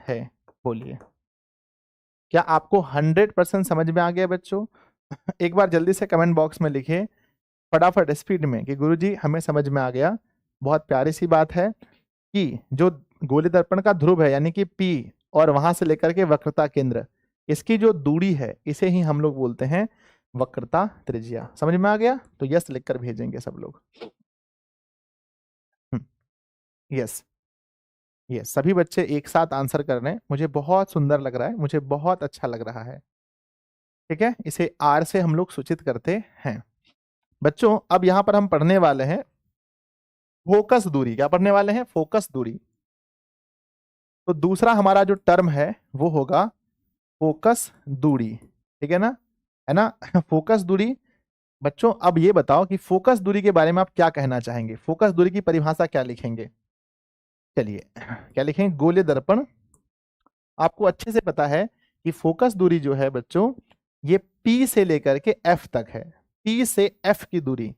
है। बोलिए, क्या आपको 100% समझ में आ गया बच्चों? एक बार जल्दी से कमेंट बॉक्स में लिखे फटाफट स्पीड में कि गुरुजी हमें समझ में आ गया। बहुत प्यारी सी बात है कि जो गोलीय दर्पण का ध्रुव है यानी कि P और वहां से लेकर के वक्रता केंद्र, इसकी जो दूरी है इसे ही हम लोग बोलते हैं वक्रता त्रिज्या। समझ में आ गया? तो यस लिखकर भेजेंगे सब लोग। यस यस, सभी बच्चे एक साथ आंसर कर रहे हैं, मुझे बहुत सुंदर लग रहा है, मुझे बहुत अच्छा लग रहा है। ठीक है, इसे आर से हम लोग सूचित करते हैं। बच्चों अब यहां पर हम पढ़ने वाले हैं फोकस दूरी। क्या पढ़ने वाले हैं? फोकस दूरी। तो दूसरा हमारा जो टर्म है वो होगा फोकस दूरी। ठीक है ना, फोकस दूरी। बच्चों अब ये बताओ कि फोकस दूरी के बारे में आप क्या कहना चाहेंगे, फोकस दूरी की परिभाषा क्या लिखेंगे? चलिए क्या लिखेंगे? गोलीय दर्पण, आपको अच्छे से पता है कि फोकस दूरी जो है बच्चों ये P से लेकर के F तक है। P से F की दूरी,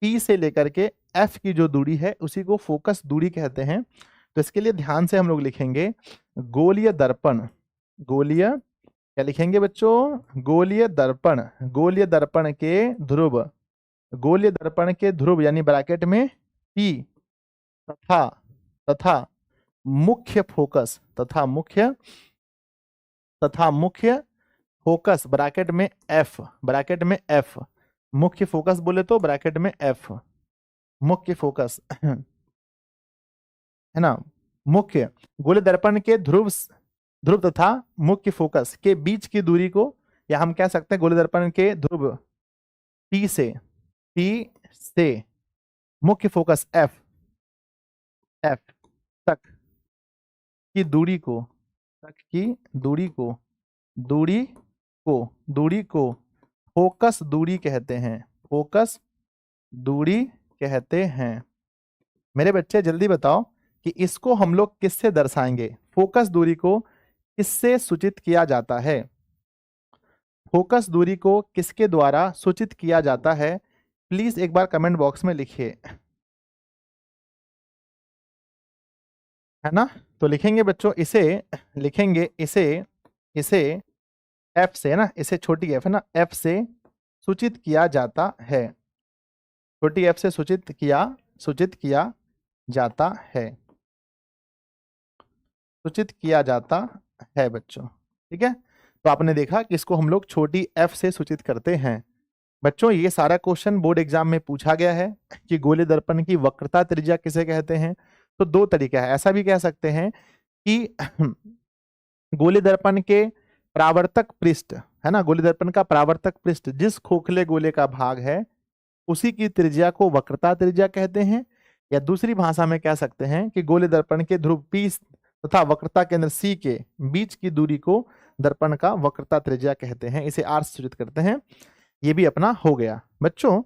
P से लेकर के F की जो दूरी है उसी को फोकस दूरी कहते हैं। तो इसके लिए ध्यान से हम लोग लिखेंगे गोलीय दर्पण, गोलीय, क्या लिखेंगे बच्चों? गोलीय दर्पण के ध्रुव, गोलीय दर्पण के ध्रुव यानी ब्रैकेट में P तथा मुख्य फोकस तथा मुख्य फोकस ब्रैकेट में F, मुख्य फोकस बोले तो ब्रैकेट में F, मुख्य फोकस है ना, मुख्य गोलीय दर्पण के ध्रुव तथा मुख्य फोकस के बीच की दूरी को, या हम कह सकते हैं गोलीय दर्पण के ध्रुव P से मुख्य फोकस F तक की दूरी को फोकस दूरी कहते हैं, फोकस दूरी कहते हैं। मेरे बच्चे जल्दी बताओ कि इसको हम लोग किससे दर्शाएंगे, फोकस दूरी को किससे सूचित किया जाता है? फोकस दूरी को किसके द्वारा सूचित किया जाता है? प्लीज एक बार कमेंट बॉक्स में लिखिए, है ना। तो लिखेंगे बच्चों, इसे लिखेंगे इसे F से, है ना, इसे छोटी f है ना, F से सूचित किया जाता है, छोटी f से सूचित किया जाता है, सूचित किया जाता है बच्चों। ठीक है, तो आपने देखा कि इसको हम लोग छोटी f से सूचित करते हैं। बच्चों ये सारा क्वेश्चन बोर्ड एग्जाम में पूछा गया है कि गोलीय दर्पण की वक्रता त्रिज्या किसे कहते हैं। तो दो तरीका है, ऐसा भी कह सकते हैं कि गोलीय दर्पण के परावर्तक पृष्ठ है ना, गोलीय दर्पण का परावर्तक पृष्ठ जिस खोखले गोले का भाग है उसी की त्रिज्या को वक्रता त्रिज्या कहते हैं। या दूसरी भाषा में कह सकते हैं कि गोलीय दर्पण के ध्रुव P तथा वक्रता केंद्र C के बीच की दूरी को दर्पण का वक्रता त्रिज्या कहते हैं। इसे R से सूचित करते हैं। ये भी अपना हो गया। बच्चों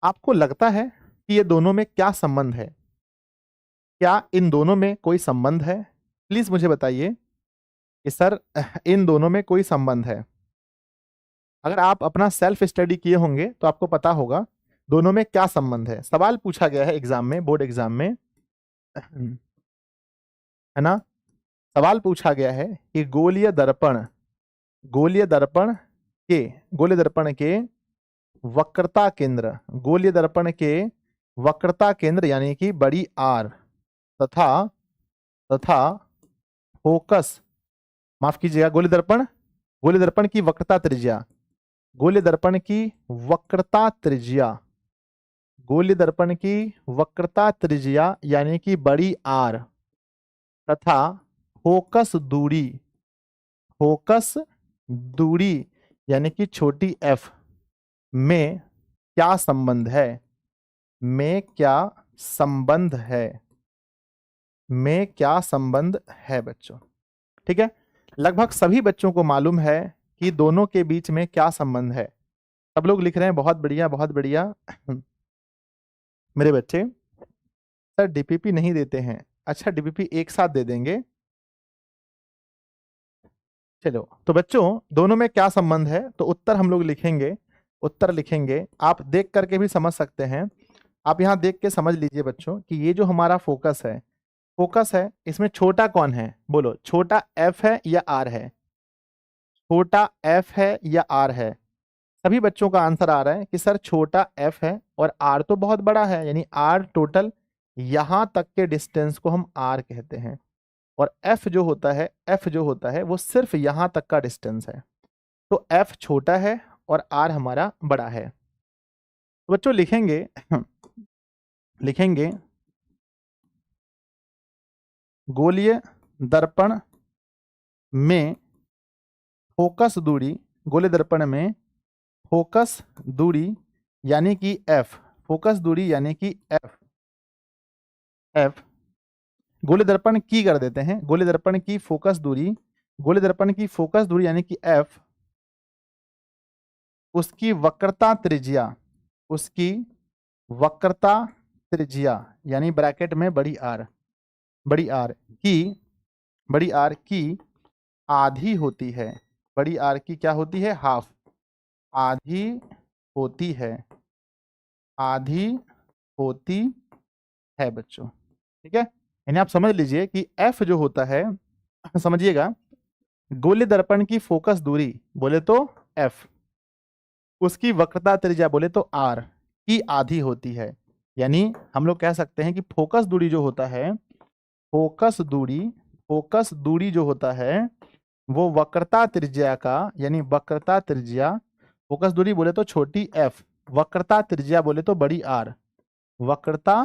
आपको लगता है कि ये दोनों में क्या संबंध है? क्या इन दोनों में कोई संबंध है? प्लीज मुझे बताइए कि सर इन दोनों में कोई संबंध है। अगर आप अपना सेल्फ स्टडी किए होंगे तो आपको पता होगा दोनों में क्या संबंध है। सवाल पूछा गया है एग्जाम में, बोर्ड एग्जाम में, है ना। सवाल पूछा गया है कि गोलीय दर्पण के वक्रता केंद्र, गोलीय दर्पण के वक्रता केंद्र यानी कि बड़ी आर तथा फोकस, माफ कीजिएगा, गोलीय दर्पण की वक्रता त्रिज्या, गोलीय दर्पण की वक्रता त्रिज्या, गोलीय दर्पण की वक्रता त्रिज्या यानी कि बड़ी आर तथा फोकस दूरी यानी कि छोटी एफ में क्या संबंध है, में क्या संबंध है बच्चों। ठीक है, लगभग सभी बच्चों को मालूम है कि दोनों के बीच में क्या संबंध है। सब लोग लिख रहे हैं, बहुत बढ़िया बहुत बढ़िया। मेरे बच्चे सर डीपीपी नहीं देते हैं। अच्छा डीपीपी एक साथ दे देंगे। चलो तो बच्चों दोनों में क्या संबंध है, तो उत्तर हम लोग लिखेंगे। आप देख करके भी समझ सकते हैं। आप यहां देख के समझ लीजिए बच्चों कि ये जो हमारा फोकस है इसमें छोटा कौन है, बोलो, छोटा एफ है या आर है? छोटा एफ है या आर है? सभी बच्चों का आंसर आ रहा है कि सर छोटा एफ है और आर तो बहुत बड़ा है, यानी आर टोटल यहां तक के डिस्टेंस को हम आर कहते हैं। और एफ जो होता है वो सिर्फ यहां तक का डिस्टेंस है। तो एफ छोटा है और आर हमारा बड़ा है। तो बच्चों लिखेंगे गोलीय दर्पण में फोकस दूरी, गोलीय दर्पण में फोकस दूरी यानी कि एफ, फोकस दूरी यानी कि एफ गोलीय दर्पण की कर देते हैं, गोलीय दर्पण की फोकस दूरी यानी कि एफ, उसकी वक्रता त्रिज्या यानी ब्रैकेट में बड़ी आर की आधी होती है। बड़ी आर की क्या होती है? हाफ, आधी होती है बच्चों। ठीक है, यानी आप समझ लीजिए कि एफ जो होता है, समझिएगा, गोलीय दर्पण की फोकस दूरी बोले तो एफ, उसकी वक्रता त्रिज्या बोले तो आर की आधी होती है। यानी हम लोग कह सकते हैं कि फोकस दूरी जो होता है, फोकस दूरी जो होता है वो वक्रता त्रिज्या का, यानी वक्रता त्रिज्या, फोकस दूरी बोले तो छोटी एफ, वक्रता त्रिज्या बोले तो बड़ी आर, वक्रता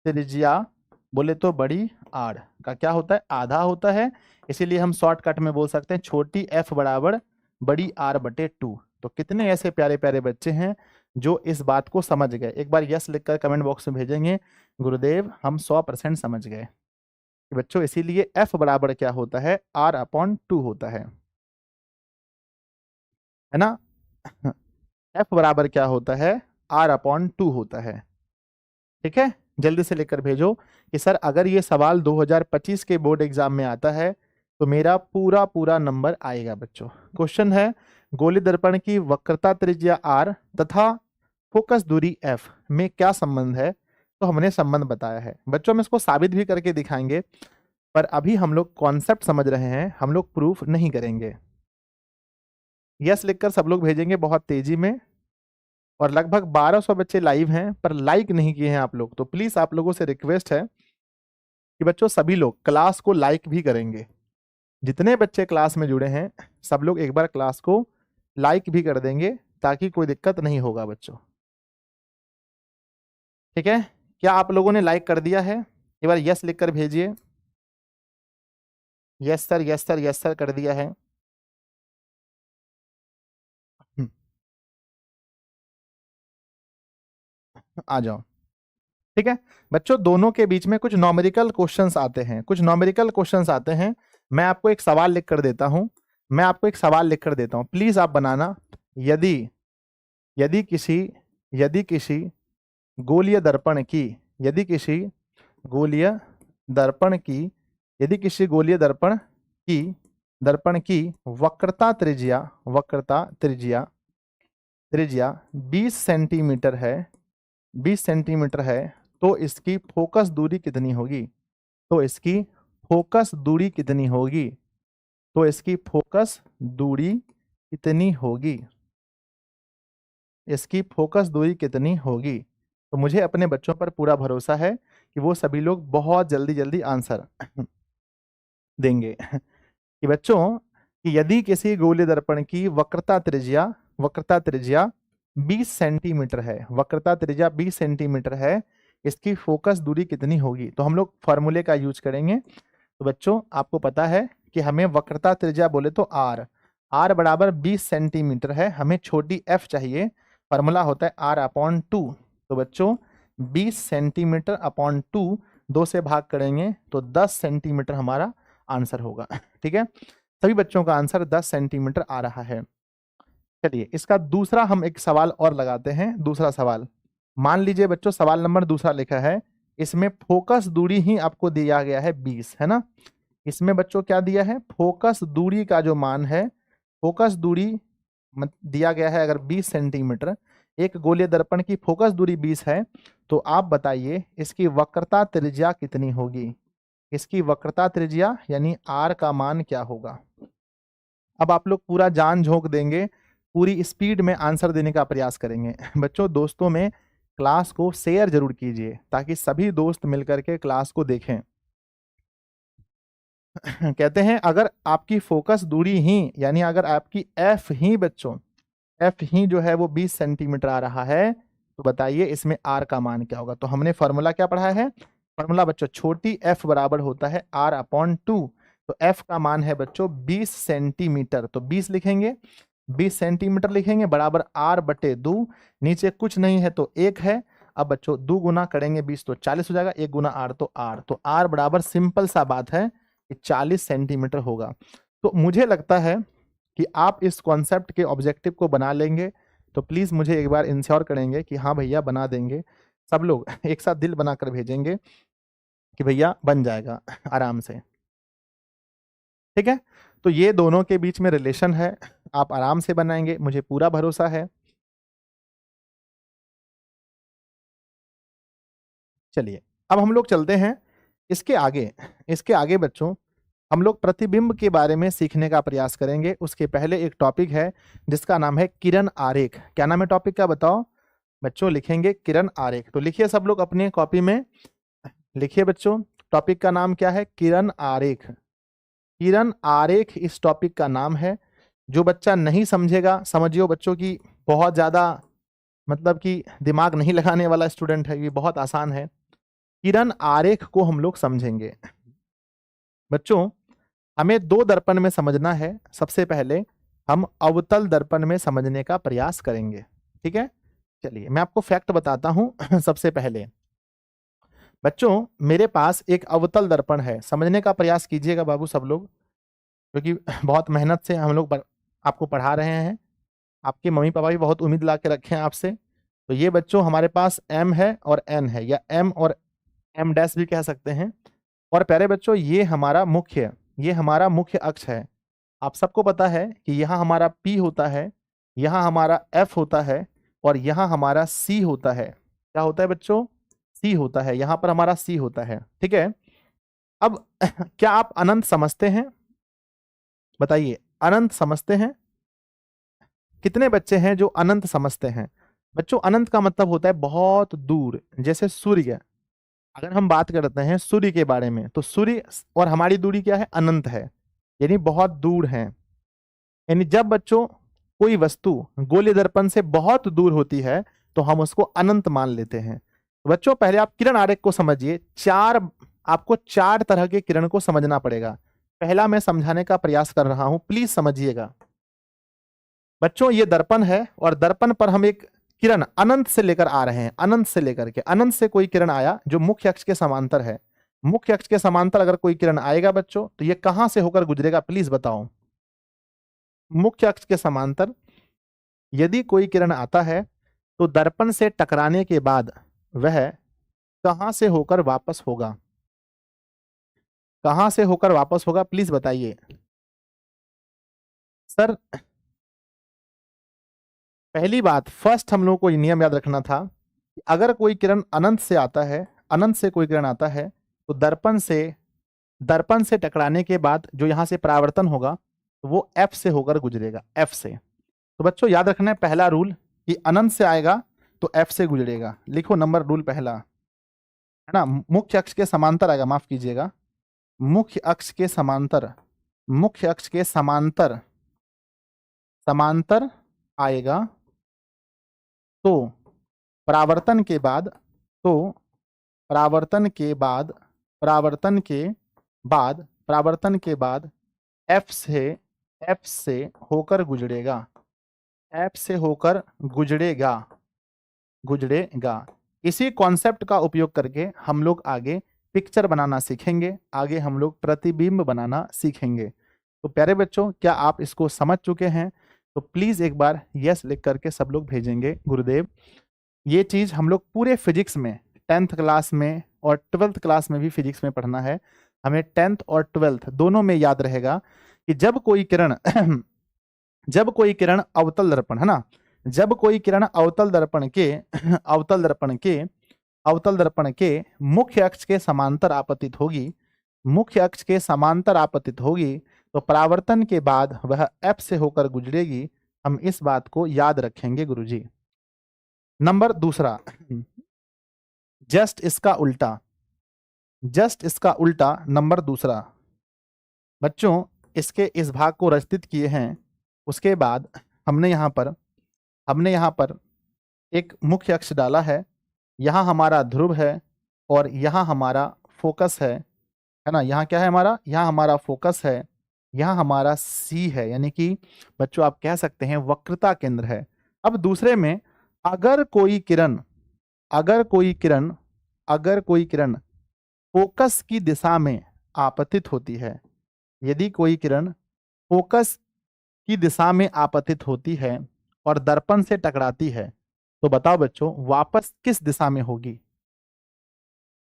त्रिज्या बोले तो बड़ी आर का क्या होता है? आधा होता है। इसीलिए हम शॉर्टकट में बोल सकते हैं छोटी एफ बराबर बड़ी आर बटे 2। तो कितने ऐसे प्यारे प्यारे बच्चे हैं जो इस बात को समझ गए। एक बार यस लिखकर कमेंट बॉक्स में भेजेंगे, गुरुदेव हम 100% समझ गए। बच्चों इसीलिए एफ बराबर क्या होता है? R/2 होता है ना। एफ बराबर क्या होता है? R/2 होता है। ठीक है, जल्दी से लेकर भेजो कि सर अगर ये सवाल 2025 के बोर्ड एग्जाम में आता है तो मेरा पूरा नंबर आएगा। बच्चों क्वेश्चन है गोलीय दर्पण की वक्रता त्रिज्या r तथा फोकस दूरी f में क्या संबंध है। तो हमने संबंध बताया है बच्चों, हम इसको साबित भी करके दिखाएंगे, पर अभी हम लोग कॉन्सेप्ट समझ रहे हैं, हम लोग प्रूफ नहीं करेंगे। यस लिखकर सब लोग भेजेंगे बहुत तेजी में। और लगभग 1200 बच्चे लाइव हैं पर लाइक नहीं किए हैं आप लोग, तो प्लीज आप लोगों से रिक्वेस्ट है कि बच्चों सभी लोग क्लास को लाइक भी करेंगे। जितने बच्चे क्लास में जुड़े हैं सब लोग एक बार क्लास को लाइक भी कर देंगे ताकि कोई दिक्कत नहीं होगा बच्चों। ठीक है, क्या आप लोगों ने लाइक कर दिया है? एक बार यस लिखकर भेजिए। Yes sir, yes sir, yes sir कर दिया है। आ जाओ। ठीक है बच्चों, दोनों के बीच में कुछ नॉमेरिकल क्वेश्चंस आते हैं, कुछ नॉमेरिकल क्वेश्चंस आते हैं। मैं आपको एक सवाल लिख कर देता हूं, मैं आपको एक सवाल लिख कर देता हूं, प्लीज आप बनाना। यदि यदि किसी यदि किसी गोलीय दर्पण की यदि किसी गोलीय दर्पण की यदि किसी गोलीय दर्पण की वक्रता त्रिज्या 20 सेंटीमीटर है, 20 सेंटीमीटर है, तो इसकी फोकस दूरी कितनी होगी? तो इसकी फोकस दूरी कितनी होगी? तो इसकी फोकस दूरी कितनी होगी? इसकी फोकस दूरी कितनी होगी? तो मुझे अपने बच्चों पर पूरा भरोसा है कि वो सभी लोग बहुत जल्दी जल्दी आंसर देंगे। कि बच्चों कि यदि किसी गोलीय दर्पण की वक्रता त्रिज्या 20 सेंटीमीटर है, वक्रता त्रिज्या 20 सेंटीमीटर है, इसकी फोकस दूरी कितनी होगी? तो हम लोग फॉर्मूले का यूज करेंगे। तो बच्चों आपको पता है कि हमें वक्रता त्रिज्या बोले तो आर बराबर 20 सेंटीमीटर है, हमें छोटी एफ चाहिए, फॉर्मूला होता है r/2। तो बच्चों 20 सेंटीमीटर अपॉन 2 से भाग करेंगे तो 10 सेंटीमीटर हमारा आंसर होगा। ठीक है, सभी बच्चों का आंसर 10 सेंटीमीटर आ रहा है। चलिए इसका दूसरा हम एक सवाल और लगाते हैं। दूसरा सवाल, मान लीजिए बच्चों सवाल नंबर दूसरा लिखा है, इसमें फोकस दूरी ही आपको दिया गया है 20, है ना। इसमें बच्चों क्या दिया है? फोकस दूरी का जो मान है, फोकस दूरी दिया गया है अगर 20 सेंटीमीटर, एक गोलीय दर्पण की फोकस दूरी 20 है, तो आप बताइए इसकी वक्रता त्रिज्या कितनी होगी? इसकी वक्रता त्रिज्या यानी आर का मान क्या होगा? अब आप लोग पूरा जान झोंक देंगे, पूरी स्पीड में आंसर देने का प्रयास करेंगे। बच्चों दोस्तों में क्लास को शेयर जरूर कीजिए ताकि सभी दोस्त मिलकर के क्लास को देखें। कहते हैं अगर आपकी फोकस दूरी ही यानी अगर आपकी एफ ही बच्चों एफ ही जो है वो 20 सेंटीमीटर आ रहा है, तो बताइए इसमें आर का मान क्या होगा? तो हमने फॉर्मूला क्या पढ़ा है? फॉर्मूला बच्चों छोटी एफ बराबर होता है r/2। तो एफ का मान है बच्चों 20 सेंटीमीटर, तो 20 लिखेंगे, 20 सेंटीमीटर लिखेंगे बराबर r/2, नीचे कुछ नहीं है तो 1 है। अब बच्चों 2 गुना करेंगे 20 तो 40 हो जाएगा, 1 गुना r तो r, तो r बराबर सिंपल सा बात है कि 40 सेंटीमीटर होगा। तो मुझे लगता है कि आप इस कॉन्सेप्ट के ऑब्जेक्टिव को बना लेंगे, तो प्लीज मुझे एक बार इंश्योर करेंगे कि हाँ भैया बना देंगे। सब लोग एक साथ दिल बनाकर भेजेंगे कि भैया बन जाएगा आराम से। ठीक है, तो ये दोनों के बीच में रिलेशन है, आप आराम से बनाएंगे, मुझे पूरा भरोसा है। चलिए अब हम लोग चलते हैं इसके आगे बच्चों हम लोग प्रतिबिंब के बारे में सीखने का प्रयास करेंगे। उसके पहले एक टॉपिक है जिसका नाम है किरण आरेख। क्या नाम है टॉपिक का बताओ बच्चों? लिखेंगे किरण आरेख। तो लिखिए सब लोग अपने कॉपी में लिखिए बच्चों, टॉपिक का नाम क्या है? किरण आरेख। किरण आरेख इस टॉपिक का नाम है। जो बच्चा नहीं समझेगा, समझियो बच्चों की बहुत ज्यादा मतलब कि दिमाग नहीं लगाने वाला स्टूडेंट है, ये बहुत आसान है। किरण आरेख को हम लोग समझेंगे बच्चों। हमें 2 दर्पण में समझना है। सबसे पहले हम अवतल दर्पण में समझने का प्रयास करेंगे। ठीक है, चलिए मैं आपको फैक्ट बताता हूं। सबसे पहले बच्चों मेरे पास एक अवतल दर्पण है, समझने का प्रयास कीजिएगा बाबू सब लोग, क्योंकि बहुत मेहनत से हम लोग आपको पढ़ा रहे हैं। आपके मम्मी पापा भी बहुत उम्मीद ला के रखे हैं आपसे। तो ये बच्चों हमारे पास m है और n है, या m और m डैश भी कह सकते हैं। और प्यारे बच्चों ये हमारा मुख्य अक्ष है। आप सबको पता है कि यहाँ हमारा P होता है, यहाँ हमारा F होता है और यहाँ हमारा C होता है। क्या होता है बच्चों? C होता है, यहाँ पर हमारा C होता है। ठीक है, अब क्या आप अनंत समझते हैं? बताइए, अनंत समझते हैं? कितने बच्चे हैं जो अनंत समझते हैं? बच्चों अनंत का मतलब होता है बहुत दूर, जैसे सूर्य। अगर हम बात करते हैं सूर्य के बारे में, तो सूर्य और हमारी दूरी क्या है? अनंत है, यानी बहुत दूर है। यानी जब बच्चों कोई वस्तु गोलीय दर्पण से बहुत दूर होती है तो हम उसको अनंत मान लेते हैं। बच्चों पहले आप किरण आरेख को समझिए। आपको 4 तरह के किरण को समझना पड़ेगा। पहला मैं समझाने का प्रयास कर रहा हूं, प्लीज समझिएगा। बच्चों ये दर्पण है और दर्पण पर हम एक किरण अनंत से लेकर आ रहे हैं। अनंत से लेकर के अनंत से कोई किरण आया जो मुख्य अक्ष के समांतर है। मुख्य अक्ष के समांतर अगर कोई किरण आएगा बच्चों तो ये कहां से होकर गुजरेगा, प्लीज बताओ। मुख्य अक्ष के समांतर यदि कोई किरण आता है तो दर्पण से टकराने के बाद वह कहां से होकर वापस होगा, कहां से होकर वापस होगा, प्लीज बताइए। सर पहली बात, फर्स्ट हम लोगों को ये नियम याद रखना था कि अगर कोई किरण अनंत से आता है, अनंत से कोई किरण आता है तो दर्पण से टकराने के बाद जो यहां से परावर्तन होगा तो वो एफ से होकर गुजरेगा, एफ से। तो बच्चों याद रखना है पहला रूल कि अनंत से आएगा तो एफ से गुजरेगा। लिखो नंबर रूल पहला, है ना। मुख्य अक्ष के समांतर आएगा, माफ कीजिएगा, मुख्य अक्ष के समांतर, मुख्य अक्ष के समांतर समांतर आएगा तो परावर्तन के बाद, तो परावर्तन के बाद, परावर्तन के बाद, परावर्तन के बाद एफ से होकर गुजरेगा, एफ से होकर गुजरेगा, गुजरेगा। इसी कॉन्सेप्ट का उपयोग करके हम लोग आगे पिक्चर बनाना सीखेंगे, आगे हम लोग प्रतिबिंब बनाना सीखेंगे। तो प्यारे बच्चों क्या आप इसको समझ चुके हैं? तो प्लीज एक बार यस लिख करके सब लोग भेजेंगे गुरुदेव। ये चीज हम लोग पूरे फिजिक्स में 10th क्लास में और 12th क्लास में भी फिजिक्स में पढ़ना है। हमें 10th और 12th दोनों में याद रहेगा कि जब कोई किरण जब कोई किरण अवतल दर्पण, है ना, जब कोई किरण अवतल दर्पण के अवतल दर्पण के मुख्य अक्ष के समांतर आपतित होगी, मुख्य अक्ष के समांतर आपतित होगी तो परावर्तन के बाद वह एफ से होकर गुजरेगी। हम इस बात को याद रखेंगे गुरुजी। नंबर दूसरा, जस्ट इसका उल्टा, जस्ट इसका उल्टा नंबर दूसरा। बच्चों इसके इस भाग को रचित किए हैं, उसके बाद हमने यहाँ पर एक मुख्य अक्ष डाला है। यहाँ हमारा ध्रुव है और यहाँ हमारा फोकस है ना। यहाँ क्या है हमारा, यहाँ हमारा फोकस है, यहाँ हमारा सी है, यानी कि बच्चों आप कह सकते हैं वक्रता केंद्र है। अब दूसरे में अगर कोई किरण फोकस की दिशा में आपतित होती है, यदि कोई किरण फोकस की दिशा में आपतित होती है और दर्पण से टकराती है तो बताओ बच्चों वापस किस दिशा में होगी,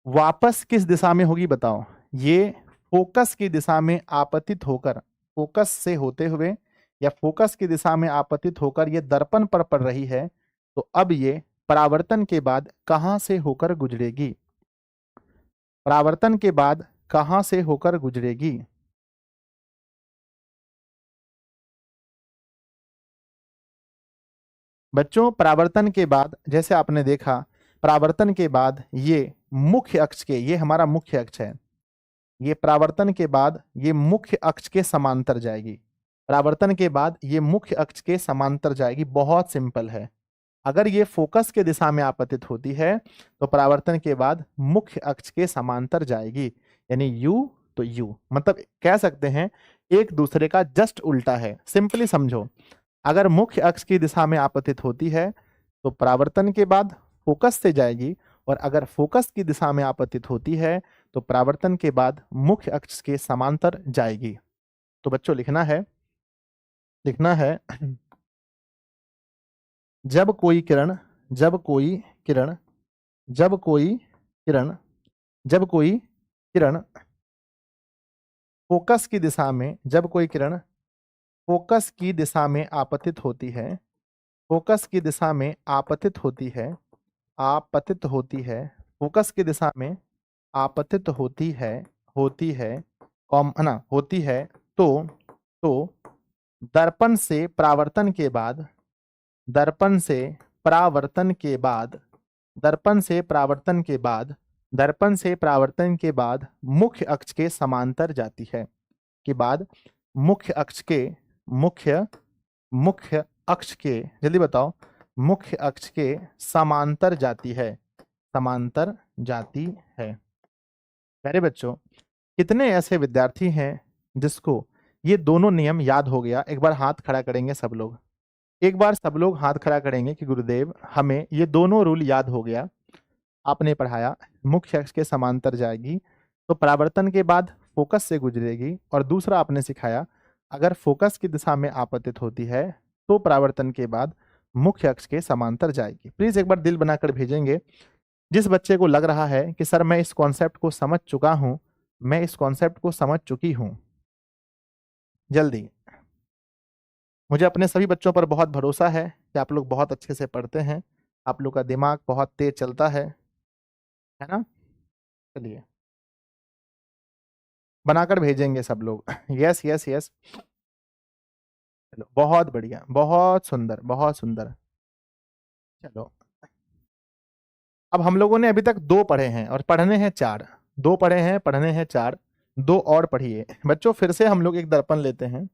वापस किस दिशा में होगी बताओ। ये फोकस की दिशा में आपतित होकर, फोकस से होते हुए या फोकस की दिशा में आपतित होकर ये दर्पण पर पड़ रही है तो अब ये परावर्तन के बाद कहां से होकर गुजरेगी, परावर्तन के बाद कहां से होकर गुजरेगी। बच्चों परावर्तन के बाद जैसे आपने देखा, परावर्तन के बाद ये मुख्य अक्ष के, ये हमारा मुख्य अक्ष है, ये परावर्तन के बाद ये मुख्य अक्ष के समांतर जाएगी, परावर्तन के बाद ये मुख्य अक्ष के समांतर जाएगी। बहुत सिंपल है। अगर ये फोकस के दिशा में आपतित होती है तो परावर्तन के बाद मुख्य अक्ष के समांतर जाएगी, यानी यू तो यू, मतलब कह सकते हैं एक दूसरे का जस्ट उल्टा है। सिंपली समझो, अगर मुख्य अक्ष की दिशा में आपतित होती है तो परावर्तन के बाद फोकस से जाएगी, और अगर फोकस की दिशा में आपतित होती है तो परावर्तन के बाद मुख्य अक्ष के समांतर जाएगी। तो बच्चों लिखना है जब कोई किरण फोकस की दिशा में, जब कोई किरण फोकस की दिशा में आपतित होती है, फोकस की दिशा में आपतित होती है, आपतित होती है, फोकस की दिशा में आपतित होती है होती है तो दर्पण से परावर्तन के बाद, दर्पण से परावर्तन के बाद, दर्पण से परावर्तन के बाद, दर्पण से परावर्तन के बाद मुख्य अक्ष के समांतर जाती है, के बाद मुख्य अक्ष के अक्ष के, जल्दी बताओ, मुख्य अक्ष के समांतर जाती है, समांतर जाती है। प्यारे बच्चों, कितने ऐसे विद्यार्थी हैं जिसको ये दोनों नियम याद हो गया? एक बार हाथ खड़ा करेंगे सब लोग, एक बार सब लोग हाथ खड़ा करेंगे कि गुरुदेव हमें ये दोनों रूल याद हो गया। आपने पढ़ाया मुख्य अक्ष के समांतर जाएगी तो परावर्तन के बाद फोकस से गुजरेगी, और दूसरा आपने सिखाया अगर फोकस की दिशा में आपतित होती है तो परावर्तन के बाद मुख्य अक्ष के समांतर जाएगी। प्लीज एक बार दिल बनाकर भेजेंगे जिस बच्चे को लग रहा है कि सर मैं इस कॉन्सेप्ट को समझ चुका हूं, मैं इस कॉन्सेप्ट को समझ चुकी हूं। जल्दी, मुझे अपने सभी बच्चों पर बहुत भरोसा है कि आप लोग बहुत अच्छे से पढ़ते हैं, आप लोग का दिमाग बहुत तेज चलता है ना? चलिए बनाकर भेजेंगे सब लोग। यस यस यस, चलो बहुत बढ़िया, बहुत सुंदर, बहुत सुंदर। चलो अब हम लोगों ने अभी तक 2 पढ़े हैं और पढ़ने हैं 4, 2 पढ़े हैं, पढ़ने हैं 4, 2 और पढ़िए बच्चों। फिर से हम लोग एक दर्पण लेते हैं,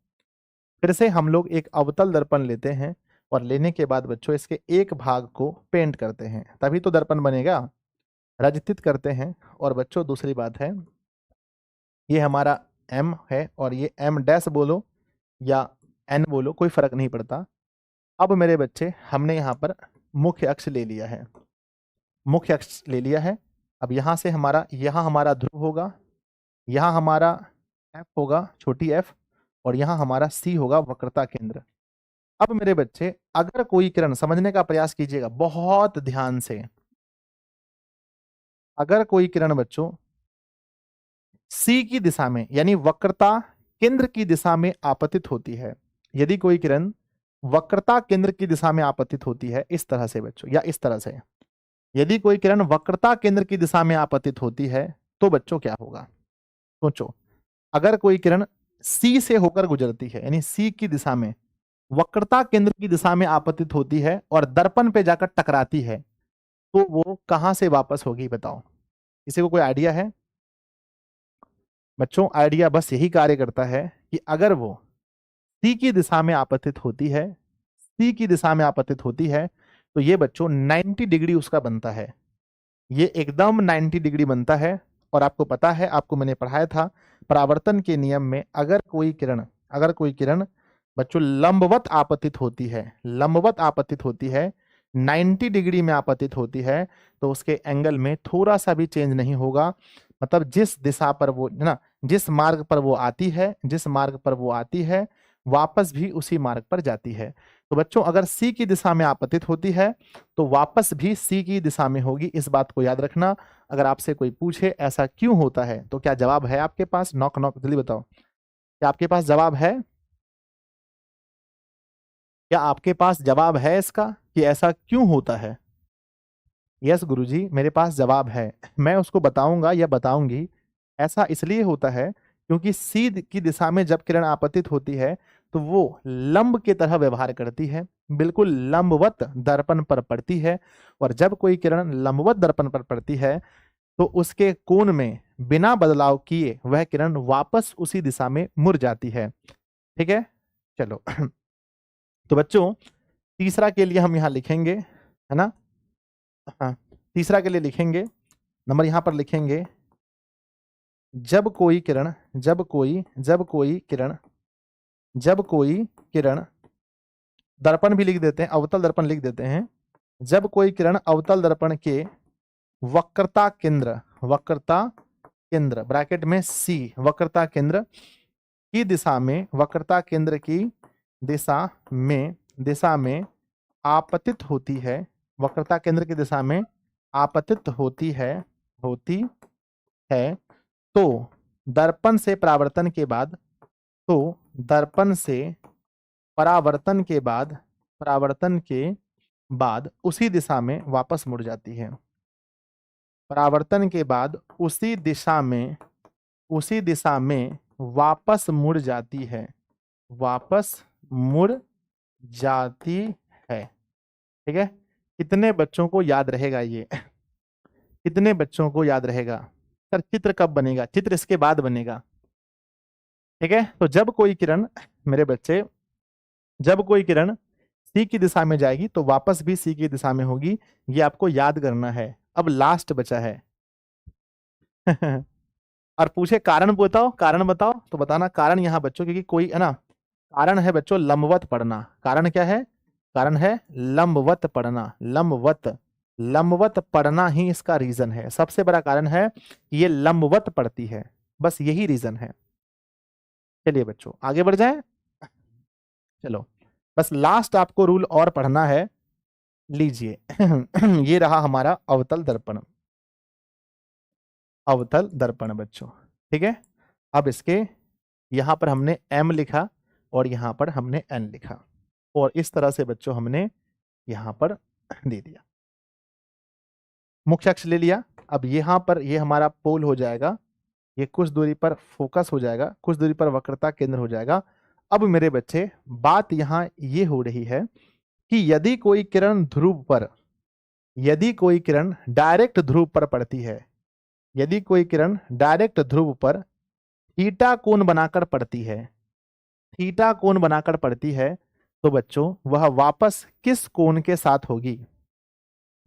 फिर से हम लोग एक अवतल दर्पण लेते हैं, और लेने के बाद बच्चों इसके एक भाग को पेंट करते हैं, तभी तो दर्पण बनेगा। रजतित करते हैं, और बच्चों दूसरी बात है, ये हमारा M है और ये M डैश बोलो या N बोलो, कोई फर्क नहीं पड़ता। अब मेरे बच्चे हमने यहाँ पर मुख्य अक्ष ले लिया है, मुख्य अक्ष ले लिया है। अब यहाँ से हमारा, यहाँ हमारा ध्रुव होगा, यहाँ हमारा F होगा, छोटी f, और यहाँ हमारा C होगा वक्रता केंद्र। अब मेरे बच्चे अगर कोई किरण, समझने का प्रयास कीजिएगा बहुत ध्यान से, अगर कोई किरण बच्चों C की दिशा में यानी वक्रता केंद्र की दिशा में आपतित होती है, यदि कोई किरण वक्रता केंद्र की दिशा में आपतित होती है इस तरह से बच्चों, या इस तरह से, यदि कोई किरण वक्रता केंद्र की दिशा में आपतित होती है तो बच्चों क्या होगा? सोचो, अगर कोई किरण C से होकर गुजरती है यानी C की दिशा में वक्रता केंद्र की दिशा में आपतित होती है और दर्पण पे जाकर टकराती है तो वो कहां से वापस होगी बताओ? किसी को कोई आइडिया है? बच्चों आइडिया बस यही कार्य करता है कि अगर वो C की दिशा में आपतित होती है, C की दिशा में आपतित होती है, तो ये बच्चों 90 डिग्री उसका बनता है, ये एकदम 90 डिग्री बनता है। और आपको पता है, आपको मैंने पढ़ाया था परावर्तन के नियम में, अगर कोई किरण बच्चों लंबवत आपतित होती है, लंबवत आपतित होती है, 90 डिग्री में आपतित होती है, तो उसके एंगल में थोड़ा सा भी चेंज नहीं होगा। मतलब जिस दिशा पर वो ना, जिस मार्ग पर वो आती है, जिस मार्ग पर वो आती है वापस भी उसी मार्ग पर जाती है। तो बच्चों अगर C की दिशा में आपतित होती है तो वापस भी C की दिशा में होगी, इस बात को याद रखना। अगर आपसे कोई पूछे ऐसा क्यों होता है तो क्या जवाब है आपके पास? नॉक नॉक, जल्दी बताओ, क्या आपके पास जवाब है? क्या आपके पास जवाब है इसका कि ऐसा क्यों होता है? यस गुरुजी, मेरे पास जवाब है, मैं उसको बताऊंगा या बताऊंगी। ऐसा इसलिए होता है क्योंकि C की दिशा में जब किरण आपतित होती है तो वो लंब की तरह व्यवहार करती है, बिल्कुल लंबवत दर्पण पर पड़ती है, और जब कोई किरण लंबवत दर्पण पर पड़ती है तो उसके कोण में बिना बदलाव किए वह किरण वापस उसी दिशा में मुड़ जाती है। ठीक है, चलो तो बच्चों तीसरा के लिए हम यहाँ लिखेंगे, है ना? हाँ, तीसरा के लिए लिखेंगे, नंबर यहाँ पर लिखेंगे, जब कोई किरण दर्पण भी लिख देते हैं, अवतल दर्पण लिख देते हैं, जब कोई किरण अवतल दर्पण के वक्रता केंद्र ब्रैकेट में C वक्रता केंद्र की दिशा में, वक्रता केंद्र की दिशा में आपतित होती है, वक्रता केंद्र की दिशा में आपतित होती है तो दर्पण से परावर्तन के बाद, परावर्तन के बाद उसी दिशा में वापस मुड़ जाती है। परावर्तन के बाद उसी दिशा में वापस मुड़ जाती है, ठीक है? कितने बच्चों को याद रहेगा ये? कितने बच्चों को याद रहेगा? सर चित्र कब बनेगा? चित्र इसके बाद बनेगा, ठीक है? तो जब कोई किरण, मेरे बच्चे, जब कोई किरण सी की दिशा में जाएगी तो वापस भी सी की दिशा में होगी। ये आपको याद करना है। अब लास्ट बचा है और पूछे कारण बताओ, कारण बताओ, तो बताना कारण यहाँ बच्चों, क्योंकि कोई है ना, कारण है बच्चों लंबवत पढ़ना। कारण क्या है? कारण है लंबवत पढ़ना। लंबवत, लंबवत पढ़ना ही इसका रीजन है। सबसे बड़ा कारण है कि ये लंबवत पढ़ती है, बस यही रीजन है। चलिए बच्चों आगे बढ़ जाएं। चलो बस लास्ट आपको रूल और पढ़ना है। लीजिए ये रहा हमारा अवतल दर्पण। अवतल दर्पण बच्चों, ठीक है। अब इसके यहां पर हमने m लिखा और यहां पर हमने n लिखा, और इस तरह से बच्चों हमने यहां पर दे दिया। मुख्य अक्ष ले लिया। अब यहां पर ये हमारा पोल हो जाएगा, ये कुछ दूरी पर फोकस हो जाएगा, कुछ दूरी पर वक्रता केंद्र हो जाएगा। अब मेरे बच्चे बात यहां ये हो रही है कि यदि कोई किरण ध्रुव पर, यदि कोई किरण डायरेक्ट ध्रुव पर पड़ती है, यदि कोई किरण डायरेक्ट ध्रुव पर थीटा कोण बनाकर पड़ती है, थीटा कोण बनाकर पड़ती है, तो बच्चों वह वापस किस कोण के साथ होगी?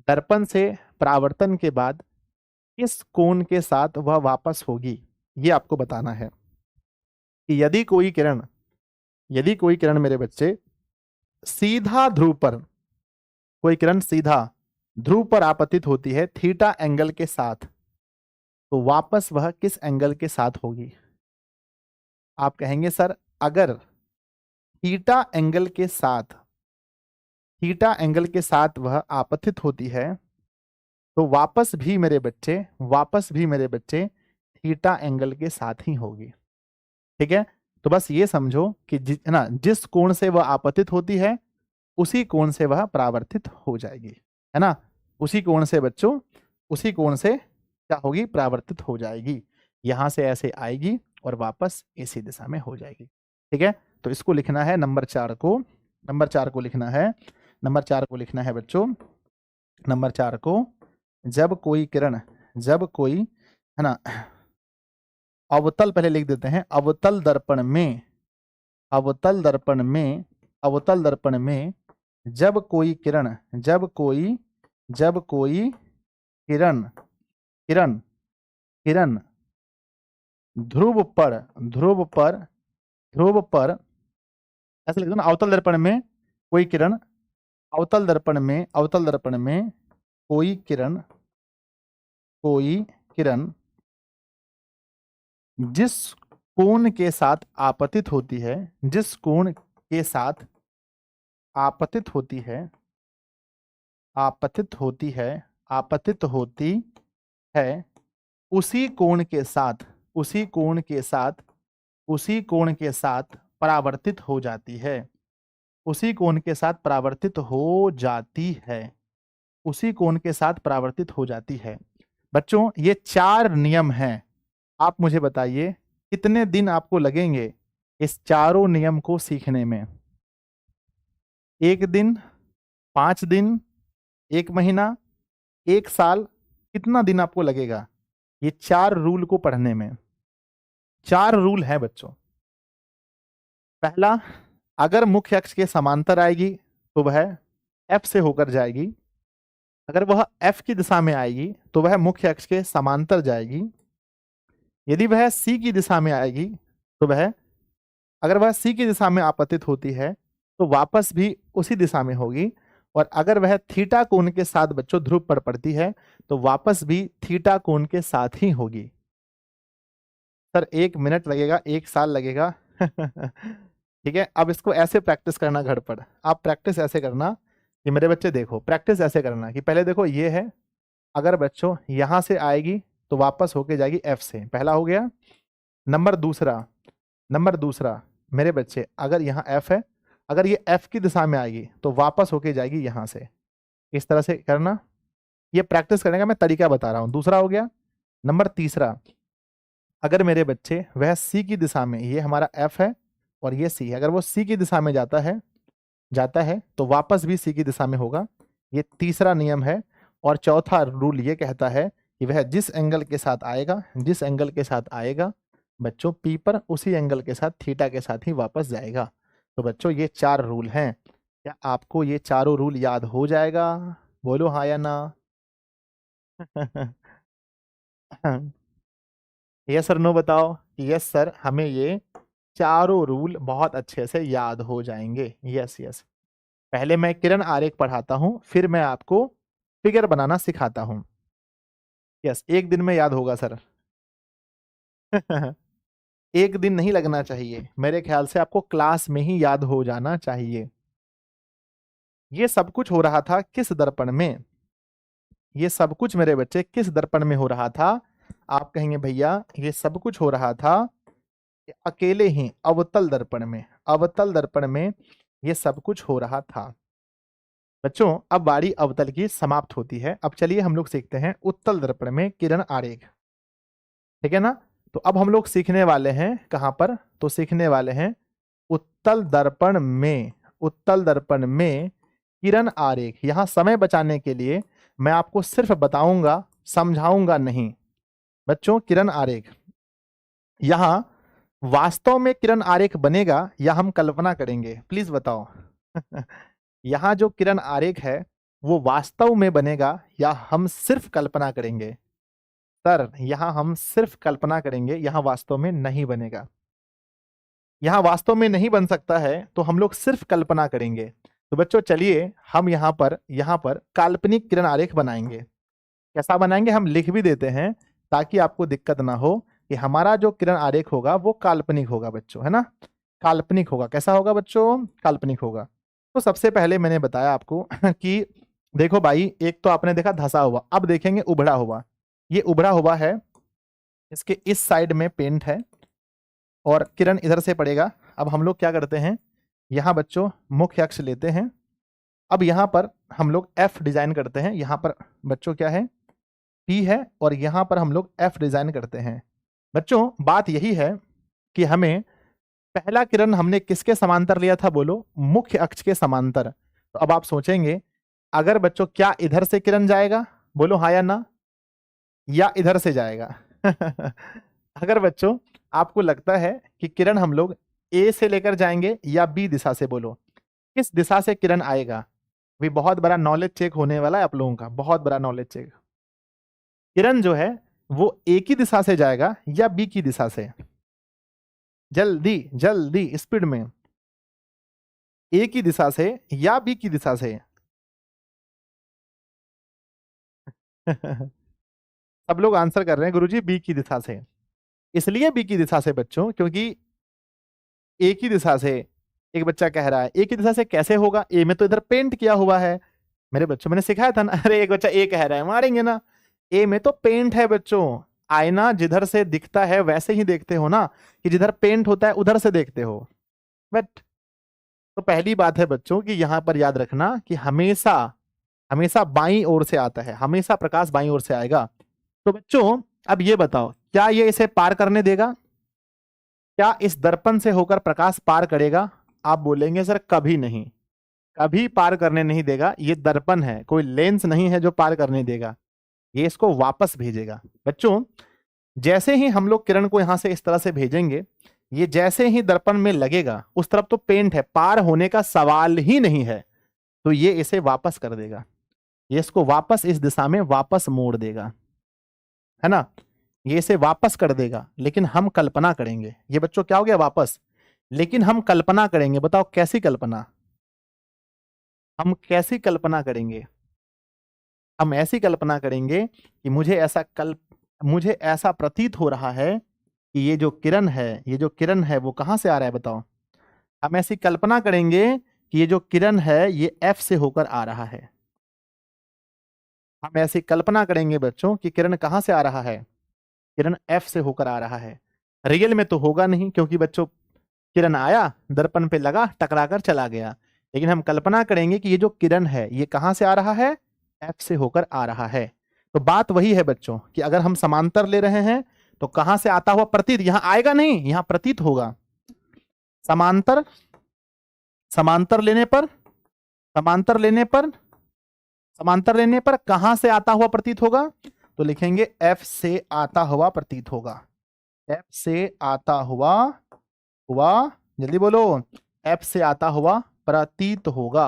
दर्पण से परावर्तन के बाद किस कोण के साथ वह वापस होगी, ये आपको बताना है। कि यदि कोई किरण, यदि कोई किरण मेरे बच्चे सीधा ध्रुव पर, कोई किरण सीधा ध्रुव पर आपतित होती है थीटा एंगल के साथ, तो वापस वह किस एंगल के साथ होगी? आप कहेंगे सर अगर थीटा एंगल के साथ, थीटा एंगल के साथ वह आपतित होती है, तो वापस भी मेरे बच्चे, वापस भी मेरे बच्चे थीटा एंगल के साथ ही होगी। ठीक है, तो बस ये समझो कि है ना, जिस कोण से वह आपतित होती है उसी कोण से वह परावर्तित हो जाएगी, है ना। उसी कोण से बच्चों, उसी कोण से क्या होगी? परावर्तित हो जाएगी। यहां से ऐसे आएगी और वापस इसी दिशा में हो जाएगी। ठीक है, तो इसको लिखना है नंबर 4 को, नंबर 4 को लिखना है, नंबर 4 को लिखना है बच्चों, नंबर 4 को, जब कोई किरण, जब कोई है ना अवतल, पहले लिख देते हैं, अवतल दर्पण में, अवतल दर्पण में, अवतल दर्पण में जब कोई किरण, जब कोई, जब कोई किरण, किरण, किरण ध्रुव पर, ध्रुव पर, ध्रुव पर, ऐसे लिख दो ना, अवतल दर्पण में कोई किरण, अवतल दर्पण में, अवतल दर्पण में कोई किरण, कोई किरण जिस कोण के साथ आपतित होती है, जिस कोण के साथ आपतित होती है, आपतित होती है, आपतित होती है, उसी कोण के साथ, उसी कोण के साथ, उसी कोण के साथ परावर्तित हो जाती है, उसी कोण के साथ परावर्तित हो जाती है, उसी कोण के साथ परावर्तित हो जाती है। बच्चों ये 4 नियम हैं। आप मुझे बताइए कितने दिन आपको लगेंगे इस चारों नियम को सीखने में? 1 दिन, 5 दिन, 1 महीना, 1 साल, कितना दिन आपको लगेगा ये 4 रूल को पढ़ने में? 4 रूल है बच्चों। पहला, अगर मुख्य अक्ष के समांतर आएगी तो वह F से होकर जाएगी, अगर वह F की दिशा में आएगी तो वह मुख्य अक्ष के समांतर जाएगी। यदि वह C की दिशा में आएगी तो वह, अगर वह C की दिशा में आपतित होती है तो वापस भी उसी दिशा में होगी, और अगर वह थीटा कोण के साथ बच्चों ध्रुव पर पड़ती है तो वापस भी थीटा कोण के साथ ही होगी। सर 1 मिनट लगेगा, 1 साल लगेगा ठीक है, अब इसको ऐसे प्रैक्टिस करना घर पर। आप प्रैक्टिस ऐसे करना कि मेरे बच्चे देखो, प्रैक्टिस ऐसे करना कि पहले देखो ये है, अगर बच्चों यहां से आएगी तो वापस होके जाएगी F से, पहला हो गया। नंबर दूसरा, नंबर दूसरा मेरे बच्चे, अगर यहाँ F है, अगर ये F की दिशा में आएगी तो वापस होके जाएगी यहां से। इस तरह से करना, ये प्रैक्टिस करने का मैं तरीका बता रहा हूं। दूसरा हो गया। नंबर तीसरा, अगर मेरे बच्चे वह C की दिशा में, ये हमारा F है और ये C है, अगर वो C की दिशा में जाता है, जाता है तो वापस भी C की दिशा में होगा। ये तीसरा नियम है। और चौथा रूल ये कहता है कि वह जिस एंगल के साथ आएगा, जिस एंगल के साथ आएगा बच्चों P पर, उसी एंगल के साथ थीटा के साथ ही वापस जाएगा। तो बच्चों ये 4 रूल हैं। क्या आपको ये चारों रूल याद हो जाएगा? बोलो हाँ या ना। यस सर नो बताओ। यस सर, हमें ये चारों रूल बहुत अच्छे से याद हो जाएंगे। Yes yes. पहले मैं किरण आरेख पढ़ाता हूं, फिर मैं आपको फिगर बनाना सिखाता हूं। यस, एक दिन में याद होगा सर। एक दिन नहीं लगना चाहिए, मेरे ख्याल से आपको क्लास में ही याद हो जाना चाहिए। ये सब कुछ हो रहा था किस दर्पण में? ये सब कुछ मेरे बच्चे किस दर्पण में हो रहा था? आप कहेंगे भैया ये सब कुछ हो रहा था अकेले ही अवतल दर्पण में। अवतल दर्पण में ये सब कुछ हो रहा था। बच्चों अब बारी अवतल की समाप्त होती है। अब चलिए हम लोग सीखते हैं उत्तल दर्पण में किरण आरेख। ठीक है ना? तो अब हम लोग सीखने वाले हैं कहां पर? तो सीखने वाले हैं उत्तल दर्पण में। उत्तल दर्पण में किरण आरेख। यहां समय बचाने के लिए मैं आपको सिर्फ बताऊंगा, समझाऊंगा नहीं। बच्चों किरण आरेख, यहां वास्तव में किरण आरेख बनेगा या हम कल्पना करेंगे? प्लीज बताओ। यहां जो किरण आरेख है वो वास्तव में बनेगा या हम सिर्फ कल्पना करेंगे? सर यहां हम सिर्फ कल्पना करेंगे, यहां वास्तव में नहीं बनेगा। यहां वास्तव में नहीं बन सकता है तो हम लोग सिर्फ कल्पना करेंगे। तो बच्चों चलिए हम यहां पर काल्पनिक किरण आरेख बनाएंगे। कैसा बनाएंगे हम लिख भी देते हैं ताकि आपको दिक्कत ना हो कि हमारा जो किरण आरेख होगा वो काल्पनिक होगा बच्चों, है ना? काल्पनिक होगा। कैसा होगा बच्चों? काल्पनिक होगा। तो सबसे पहले मैंने बताया आपको कि देखो भाई, एक तो आपने देखा धंसा हुआ, अब देखेंगे उभड़ा हुआ। ये उभड़ा हुआ है, इसके इस साइड में पेंट है और किरण इधर से पड़ेगा। अब हम लोग क्या करते हैं, यहाँ बच्चों मुख्य अक्ष लेते हैं। अब यहाँ पर हम लोग एफ डिजाइन करते हैं। यहाँ पर बच्चों क्या है, पी है और यहाँ पर हम लोग एफ डिजाइन करते हैं। बच्चों बात यही है कि हमें पहला किरण हमने किसके समांतर लिया था? बोलो मुख्य अक्ष के समांतर। तो अब आप सोचेंगे अगर बच्चों क्या इधर से किरण जाएगा? बोलो हाँ या ना, या इधर से जाएगा? अगर बच्चों आपको लगता है कि किरण हम लोग ए से लेकर जाएंगे या बी दिशा से, बोलो किस दिशा से किरण आएगा? भी बहुत बड़ा नॉलेज चेक होने वाला है आप लोगों का, बहुत बड़ा नॉलेज चेक। किरण जो है वो ए की दिशा से जाएगा या बी की दिशा से? जल्दी जल्दी स्पीड में। ए की दिशा से या बी की दिशा से? सब लोग आंसर कर रहे हैं गुरुजी बी की दिशा से। इसलिए बी की दिशा से बच्चों क्योंकि ए की दिशा से, एक बच्चा कह रहा है ए की दिशा से कैसे होगा, ए में तो इधर पेंट किया हुआ है। मेरे बच्चों मैंने सिखाया था ना। अरे एक बच्चा ए कह रहा है, मारेंगे ना। ए में तो पेंट है बच्चों। आईना जिधर से दिखता है वैसे ही देखते हो ना, कि जिधर पेंट होता है उधर से देखते हो। बट तो पहली बात है बच्चों कि यहां पर याद रखना कि हमेशा हमेशा बाईं ओर से आता है, हमेशा प्रकाश बाईं ओर से आएगा। तो बच्चों अब ये बताओ, क्या ये इसे पार करने देगा? क्या इस दर्पण से होकर प्रकाश पार करेगा? आप बोलेंगे सर कभी नहीं, कभी पार करने नहीं देगा। ये दर्पण है, कोई लेंस नहीं है जो पार करने देगा। ये इसको वापस भेजेगा। बच्चों जैसे ही हम लोग किरण को यहां से इस तरह से भेजेंगे, ये जैसे ही दर्पण में लगेगा, उस तरफ तो पेंट है, पार होने का सवाल ही नहीं है, तो ये इसे वापस कर देगा। ये इसको वापस इस दिशा में वापस मोड़ देगा, है ना? ये इसे वापस कर देगा। लेकिन हम कल्पना करेंगे, ये बच्चों क्या हो गया वापस, लेकिन हम कल्पना करेंगे। बताओ कैसी कल्पना? हम कैसी कल्पना करेंगे? हम ऐसी कल्पना करेंगे कि मुझे ऐसा प्रतीत हो रहा है कि ये जो किरण है, ये जो किरण है वो कहां से आ रहा है? बताओ। हम ऐसी कल्पना करेंगे कि ये जो किरण है ये एफ से होकर आ रहा है। हम ऐसी कल्पना करेंगे बच्चों कि किरण कहां से आ रहा है? किरण एफ से होकर आ रहा है। रियल में तो होगा नहीं, क्योंकि बच्चों किरण आया, दर्पण पे लगा, टकरा कर चला गया। लेकिन हम कल्पना करेंगे कि ये जो किरण है ये कहां से आ रहा है? एफ से होकर आ रहा है। तो बात वही है बच्चों कि अगर हम समांतर ले रहे हैं तो कहां से आता हुआ प्रतीत, यहां आएगा नहीं, यहां प्रतीत होगा। समांतर, समांतर लेने पर, समांतर लेने पर, समांतर लेने पर कहां से आता हुआ प्रतीत होगा? तो लिखेंगे एफ से आता हुआ प्रतीत होगा। एफ से आता हुआ, हुआ, जल्दी बोलो, एफ से आता हुआ प्रतीत होगा,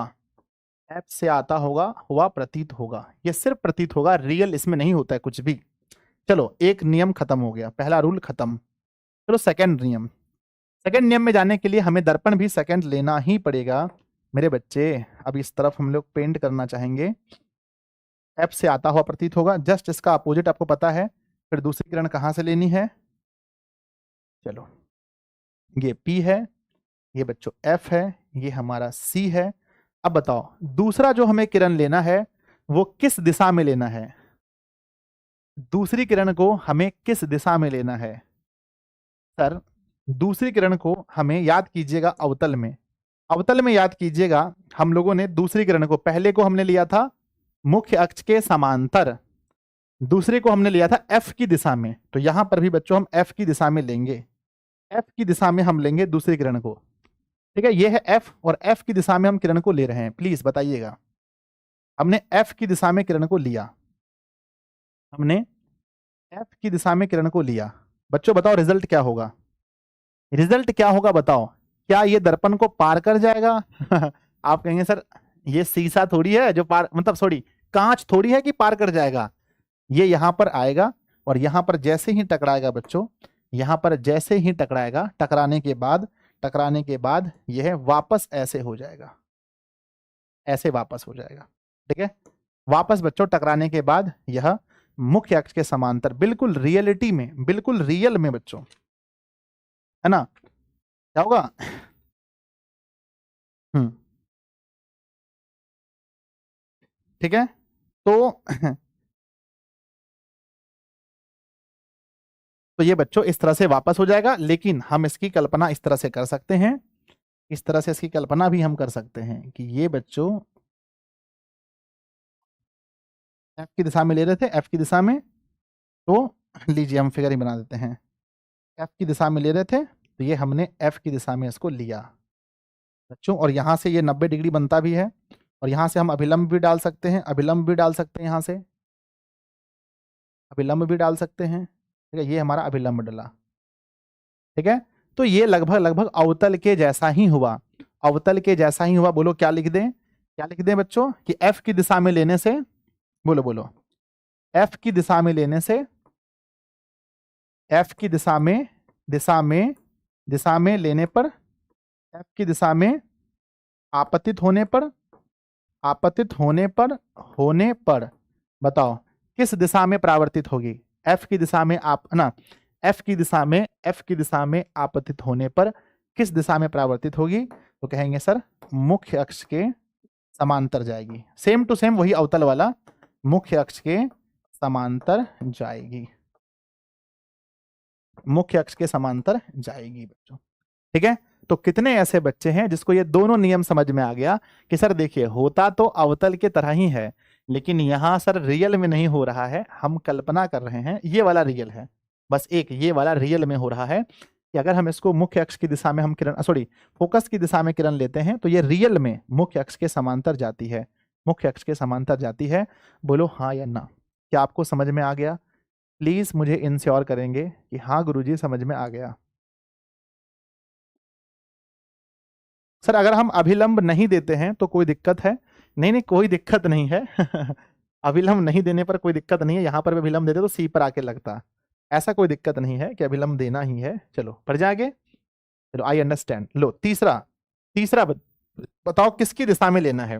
एफ से आता होगा, हुआ प्रतीत होगा। ये सिर्फ प्रतीत होगा, रियल इसमें नहीं होता है कुछ भी। चलो एक नियम खत्म हो गया, पहला रूल खत्म। चलो सेकंड नियम। सेकंड नियम में जाने के लिए हमें दर्पण भी सेकंड लेना ही पड़ेगा मेरे बच्चे। अब इस तरफ हम लोग पेंट करना चाहेंगे, एफ से आता हुआ प्रतीत होगा, जस्ट इसका अपोजिट आपको पता है। फिर दूसरी किरण कहाँ से लेनी है, चलो ये P है, ये बच्चों F है, ये हमारा C है। अब बताओ दूसरा जो हमें किरण लेना है वो किस दिशा में लेना है, दूसरी किरण को हमें किस दिशा में लेना है सर? दूसरी किरण को हमें याद कीजिएगा अवतल में, अवतल में याद कीजिएगा। हम लोगों ने दूसरी किरण को, पहले को हमने लिया था मुख्य अक्ष के समांतर, दूसरे को हमने लिया था F की दिशा में। तो यहां पर भी बच्चों हम F की दिशा में लेंगे, F की दिशा में हम लेंगे दूसरी किरण को। ठीक है, ये है F और F की दिशा में हम किरण को ले रहे हैं। प्लीज बताइएगा, हमने F की दिशा में किरण को लिया, हमने F की दिशा में किरण को लिया। बच्चों बताओ रिजल्ट क्या होगा, रिजल्ट क्या होगा बताओ? क्या ये दर्पण को पार कर जाएगा? आप कहेंगे सर ये शीशा थोड़ी है जो पार, मतलब सॉरी कांच थोड़ी है कि पार कर जाएगा। ये यहां पर आएगा और यहां पर जैसे ही टकराएगा बच्चों, यहां पर जैसे ही टकराएगा, टकराने के बाद यह वापस ऐसे हो जाएगा, ऐसे वापस हो जाएगा। ठीक है, वापस बच्चों टकराने के बाद यह मुख्य अक्ष के समांतर, बिल्कुल रियलिटी में, बिल्कुल रियल में बच्चों, है ना? क्या होगा? ठीक है, तो तो ये बच्चों इस तरह से वापस हो जाएगा। लेकिन हम इसकी कल्पना इस तरह से कर सकते हैं, इस तरह से इसकी कल्पना भी हम कर सकते हैं कि ये बच्चों एफ की दिशा में ले रहे थे, एफ की दिशा में, तो लीजिए हम फिगर ही बना देते हैं। एफ की दिशा में ले रहे थे तो ये हमने एफ की दिशा में इसको लिया बच्चों, और यहां से ये 90 डिग्री बनता भी है, और यहां से हम अभिलंब भी डाल सकते हैं, अभिलंब भी डाल सकते हैं, यहां से अभिलंब भी डाल सकते हैं। ठीक है, ये हमारा अभिलंब डला। ठीक है, तो ये लगभग लगभग अवतल के जैसा ही हुआ, अवतल के जैसा ही हुआ। बोलो क्या लिख दें, क्या लिख दें बच्चों? कि एफ की दिशा में लेने से, बोलो बोलो, एफ की दिशा में लेने से, एफ की दिशा में, दिशा में लेने पर, एफ की दिशा में आपतित होने पर, आपतित होने पर बताओ किस दिशा में परावर्तित होगी? एफ की दिशा में, आप ना, एफ की दिशा में आपतित होने पर किस दिशा में परावर्तित होगी? तो कहेंगे सर मुख्य अक्ष के समांतर जाएगी। सेम टू सेम वही अवतल वाला, मुख्य अक्ष के समांतर जाएगी, मुख्य अक्ष के समांतर जाएगी बच्चों। ठीक है, तो कितने ऐसे बच्चे हैं जिसको ये दोनों नियम समझ में आ गया कि सर देखिए होता तो अवतल के तरह ही है, लेकिन यहां सर रियल में नहीं हो रहा है, हम कल्पना कर रहे हैं, ये वाला रियल है। बस एक ये वाला रियल में हो रहा है कि अगर हम इसको मुख्य अक्ष की दिशा में हम किरण, सॉरी फोकस की दिशा में किरण लेते हैं तो ये रियल में मुख्य अक्ष के समांतर जाती है, मुख्य अक्ष के समांतर जाती है। बोलो हाँ या ना, क्या आपको समझ में आ गया? प्लीज मुझे इंश्योर करेंगे कि हाँ गुरुजी समझ में आ गया। सर अगर हम अभिलंब नहीं देते हैं तो कोई दिक्कत है? नहीं नहीं कोई दिक्कत नहीं है। अभिलंब नहीं देने पर कोई दिक्कत नहीं है, यहां पर भी अभिलंब देते तो सी पर आके लगता, ऐसा कोई दिक्कत नहीं है कि अभिलंब देना ही है। चलो पढ़ जाए आगे, चलो आई अंडरस्टैंड। लो तीसरा, तीसरा बताओ किसकी दिशा में लेना है?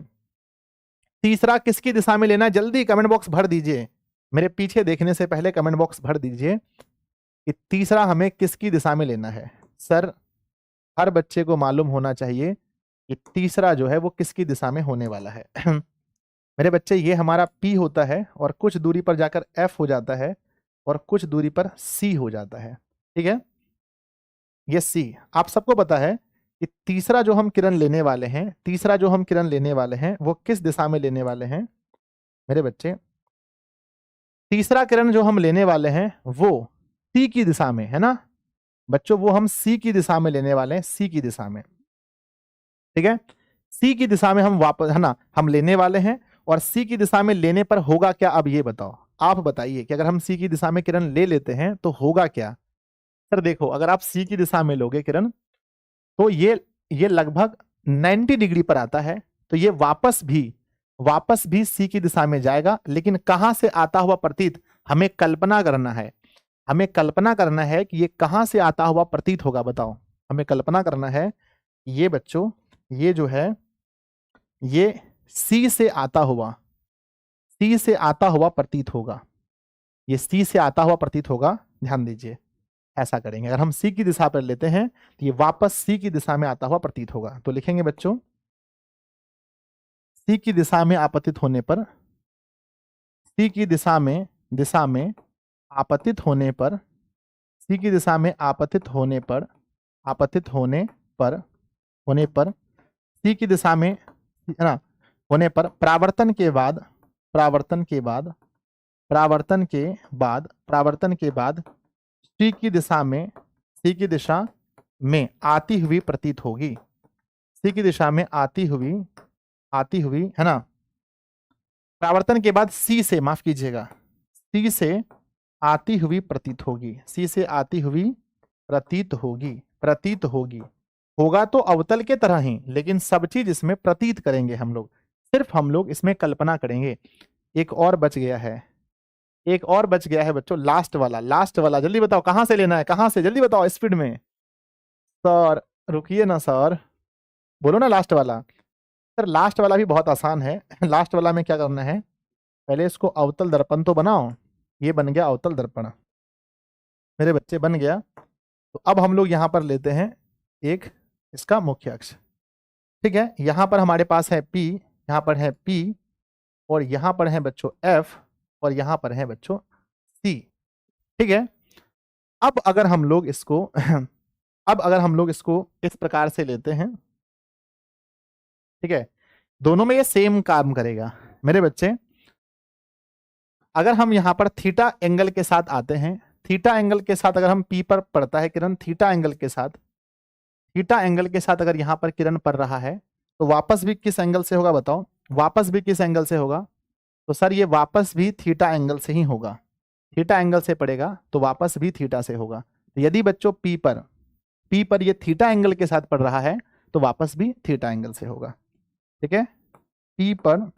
तीसरा किसकी दिशा में लेना है? जल्दी कमेंट बॉक्स भर दीजिए, मेरे पीछे देखने से पहले कमेंट बॉक्स भर दीजिए कि तीसरा हमें किसकी दिशा में लेना है। सर हर बच्चे को मालूम होना चाहिए कि तीसरा जो है वो किसकी दिशा में होने वाला है। मेरे बच्चे ये हमारा P होता है और कुछ दूरी पर जाकर F हो जाता है और कुछ दूरी पर C हो जाता है। ठीक है, ये C आप सबको पता है कि तीसरा जो हम किरण लेने वाले हैं, तीसरा जो हम किरण लेने वाले हैं वो किस दिशा में लेने वाले हैं मेरे बच्चे? तीसरा किरण जो हम लेने वाले हैं वो C की दिशा में है ना बच्चों, वो हम C की दिशा में लेने वाले हैं, C की दिशा में। ठीक है, C की दिशा में हम वापस, है ना, हम लेने वाले हैं, और C की दिशा में लेने पर होगा क्या? अब ये बताओ, आप बताइए कि अगर हम C की दिशा में किरण ले लेते हैं तो होगा क्या? सर देखो अगर आप C की दिशा में लोगे किरण तो ये लगभग 90 डिग्री पर आता है तो ये वापस भी सी की दिशा में जाएगा, लेकिन कहां से आता हुआ प्रतीत हमें कल्पना करना है। हमें कल्पना करना है कि ये कहां से आता हुआ प्रतीत होगा, बताओ। हमें कल्पना करना है ये बच्चों, ये जो है ये सी से आता हुआ प्रतीत होगा। ये सी से आता हुआ प्रतीत होगा, ध्यान दीजिए। ऐसा करेंगे, अगर हम सी की दिशा पर लेते हैं तो ये वापस सी की दिशा में आता हुआ प्रतीत होगा। तो लिखेंगे बच्चों, सी की दिशा में आपतित होने पर, सी की दिशा में आपतित होने पर, सी की दिशा में आपतित होने पर, सी की दिशा में, है ना, होने पर परावर्तन के बाद सी की दिशा में आती हुई प्रतीत होगी। सी की दिशा में आती हुई, है ना। परावर्तन के बाद सी से, माफ कीजिएगा, सी से आती हुई प्रतीत होगी। सी से आती हुई प्रतीत होगी। होगा तो अवतल के तरह ही, लेकिन सब चीज इसमें प्रतीत करेंगे हम लोग, सिर्फ हम लोग इसमें कल्पना करेंगे। एक और बच गया है बच्चों, लास्ट वाला जल्दी बताओ कहां से लेना है, कहां से, जल्दी बताओ स्पीड में। सर रुकिए ना सर, बोलो ना लास्ट वाला। सर लास्ट वाला भी बहुत आसान है। लास्ट वाला में क्या करना है, पहले इसको अवतल दर्पण तो बनाओ। ये बन गया अवतल दर्पण, मेरे बच्चे बन गया। तो अब हम लोग यहां पर लेते हैं एक इसका मुख्य अक्ष, ठीक है। यहां पर हमारे पास है P, यहां पर है P, और यहां पर है बच्चों F, और यहां पर है बच्चों C, ठीक है। अब अगर हम लोग इसको इस प्रकार से लेते हैं, ठीक है, दोनों में ये सेम काम करेगा मेरे बच्चे। अगर हम यहां पर थीटा एंगल के साथ आते हैं, थीटा एंगल के साथ अगर हम P पर पड़ता है किरण, थीटा एंगल के साथ अगर यहां पर किरण पड़ रहा है तो वापस भी किस एंगल से होगा, बताओ। वापस भी किस एंगल से होगा, तो सर ये वापस भी थीटा एंगल से ही होगा। थीटा एंगल से पड़ेगा तो वापस भी थीटा से होगा। तो यदि बच्चों P पर ये थीटा एंगल के साथ पड़ रहा है तो वापस भी थीटा एंगल से होगा, ठीक है। P पर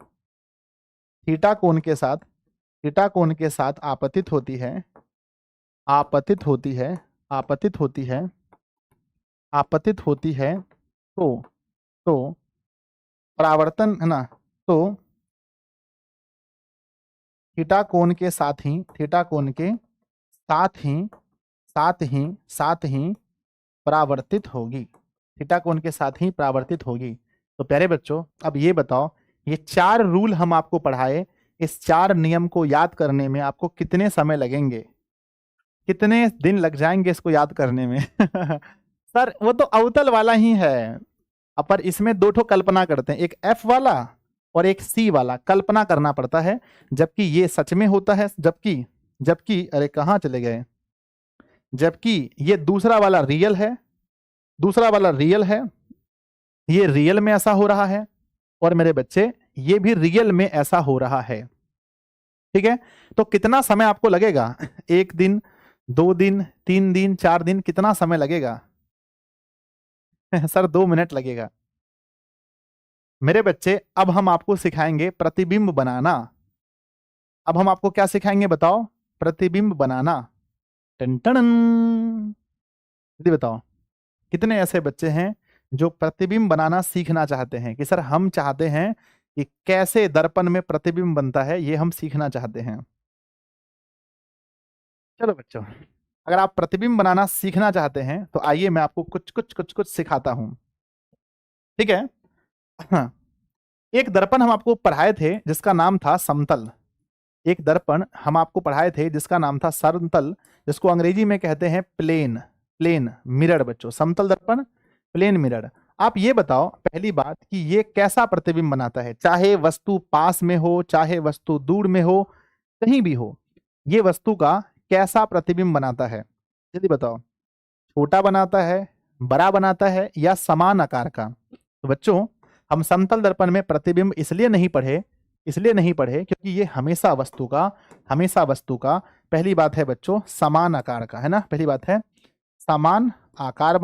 थीटा कोण के साथ आपतित होती है तो परावर्तन, है ना, तो थीटा कोण के साथ ही परावर्तित होगी। थीटा कोण के साथ ही परावर्तित होगी। तो प्यारे बच्चों, अब ये बताओ, ये 4 रूल हम आपको पढ़ाए, इस 4 नियम को याद करने में आपको कितने समय लगेंगे, कितने दिन लग जाएंगे इसको याद करने में? सर वो तो अवतल वाला ही है, पर इसमें 2 ठो कल्पना करते हैं, एक F वाला और एक C वाला कल्पना करना पड़ता है, जबकि ये सच में होता है। जबकि अरे कहाँ चले गए, जबकि ये दूसरा वाला रियल है, ये रियल में ऐसा हो रहा है, और मेरे बच्चे ये भी रियल में ऐसा हो रहा है, ठीक है। तो कितना समय आपको लगेगा, 1 दिन, 2 दिन, 3 दिन, 4 दिन, कितना समय लगेगा? सर 2 मिनट लगेगा। मेरे बच्चे अब हम आपको सिखाएंगे प्रतिबिंब बनाना। अब हम आपको क्या सिखाएंगे बताओ? प्रतिबिंब बनाना। टन टन, बताओ कितने ऐसे बच्चे हैं जो प्रतिबिंब बनाना सीखना चाहते हैं कि सर हम चाहते हैं कि कैसे दर्पण में प्रतिबिंब बनता है, ये हम सीखना चाहते हैं। चलो बच्चों, अगर आप प्रतिबिंब बनाना सीखना चाहते हैं तो आइए मैं आपको कुछ सिखाता हूं, ठीक है। हाँ, एक दर्पण हम आपको पढ़ाए थे जिसका नाम था समतल। एक दर्पण हम आपको पढ़ाए थे जिसका नाम था समतल, जिसको अंग्रेजी में कहते हैं प्लेन मिरर। बच्चों समतल दर्पण, प्लेन मिरर। आप ये बताओ पहली बात कि ये कैसा प्रतिबिंब बनाता है, चाहे वस्तु पास में हो, चाहे वस्तु दूर में हो, कहीं भी हो, ये वस्तु का कैसा प्रतिबिंब बनाता है, जल्दी बताओ। छोटा बनाता है, बड़ा बनाता है, या समान आकार का? तो बच्चों हम समतल दर्पण में प्रतिबिंब इसलिए नहीं पढ़े क्योंकि ये हमेशा वस्तु का पहली बात है बच्चों समान आकार का, है ना। पहली बात है समान आकार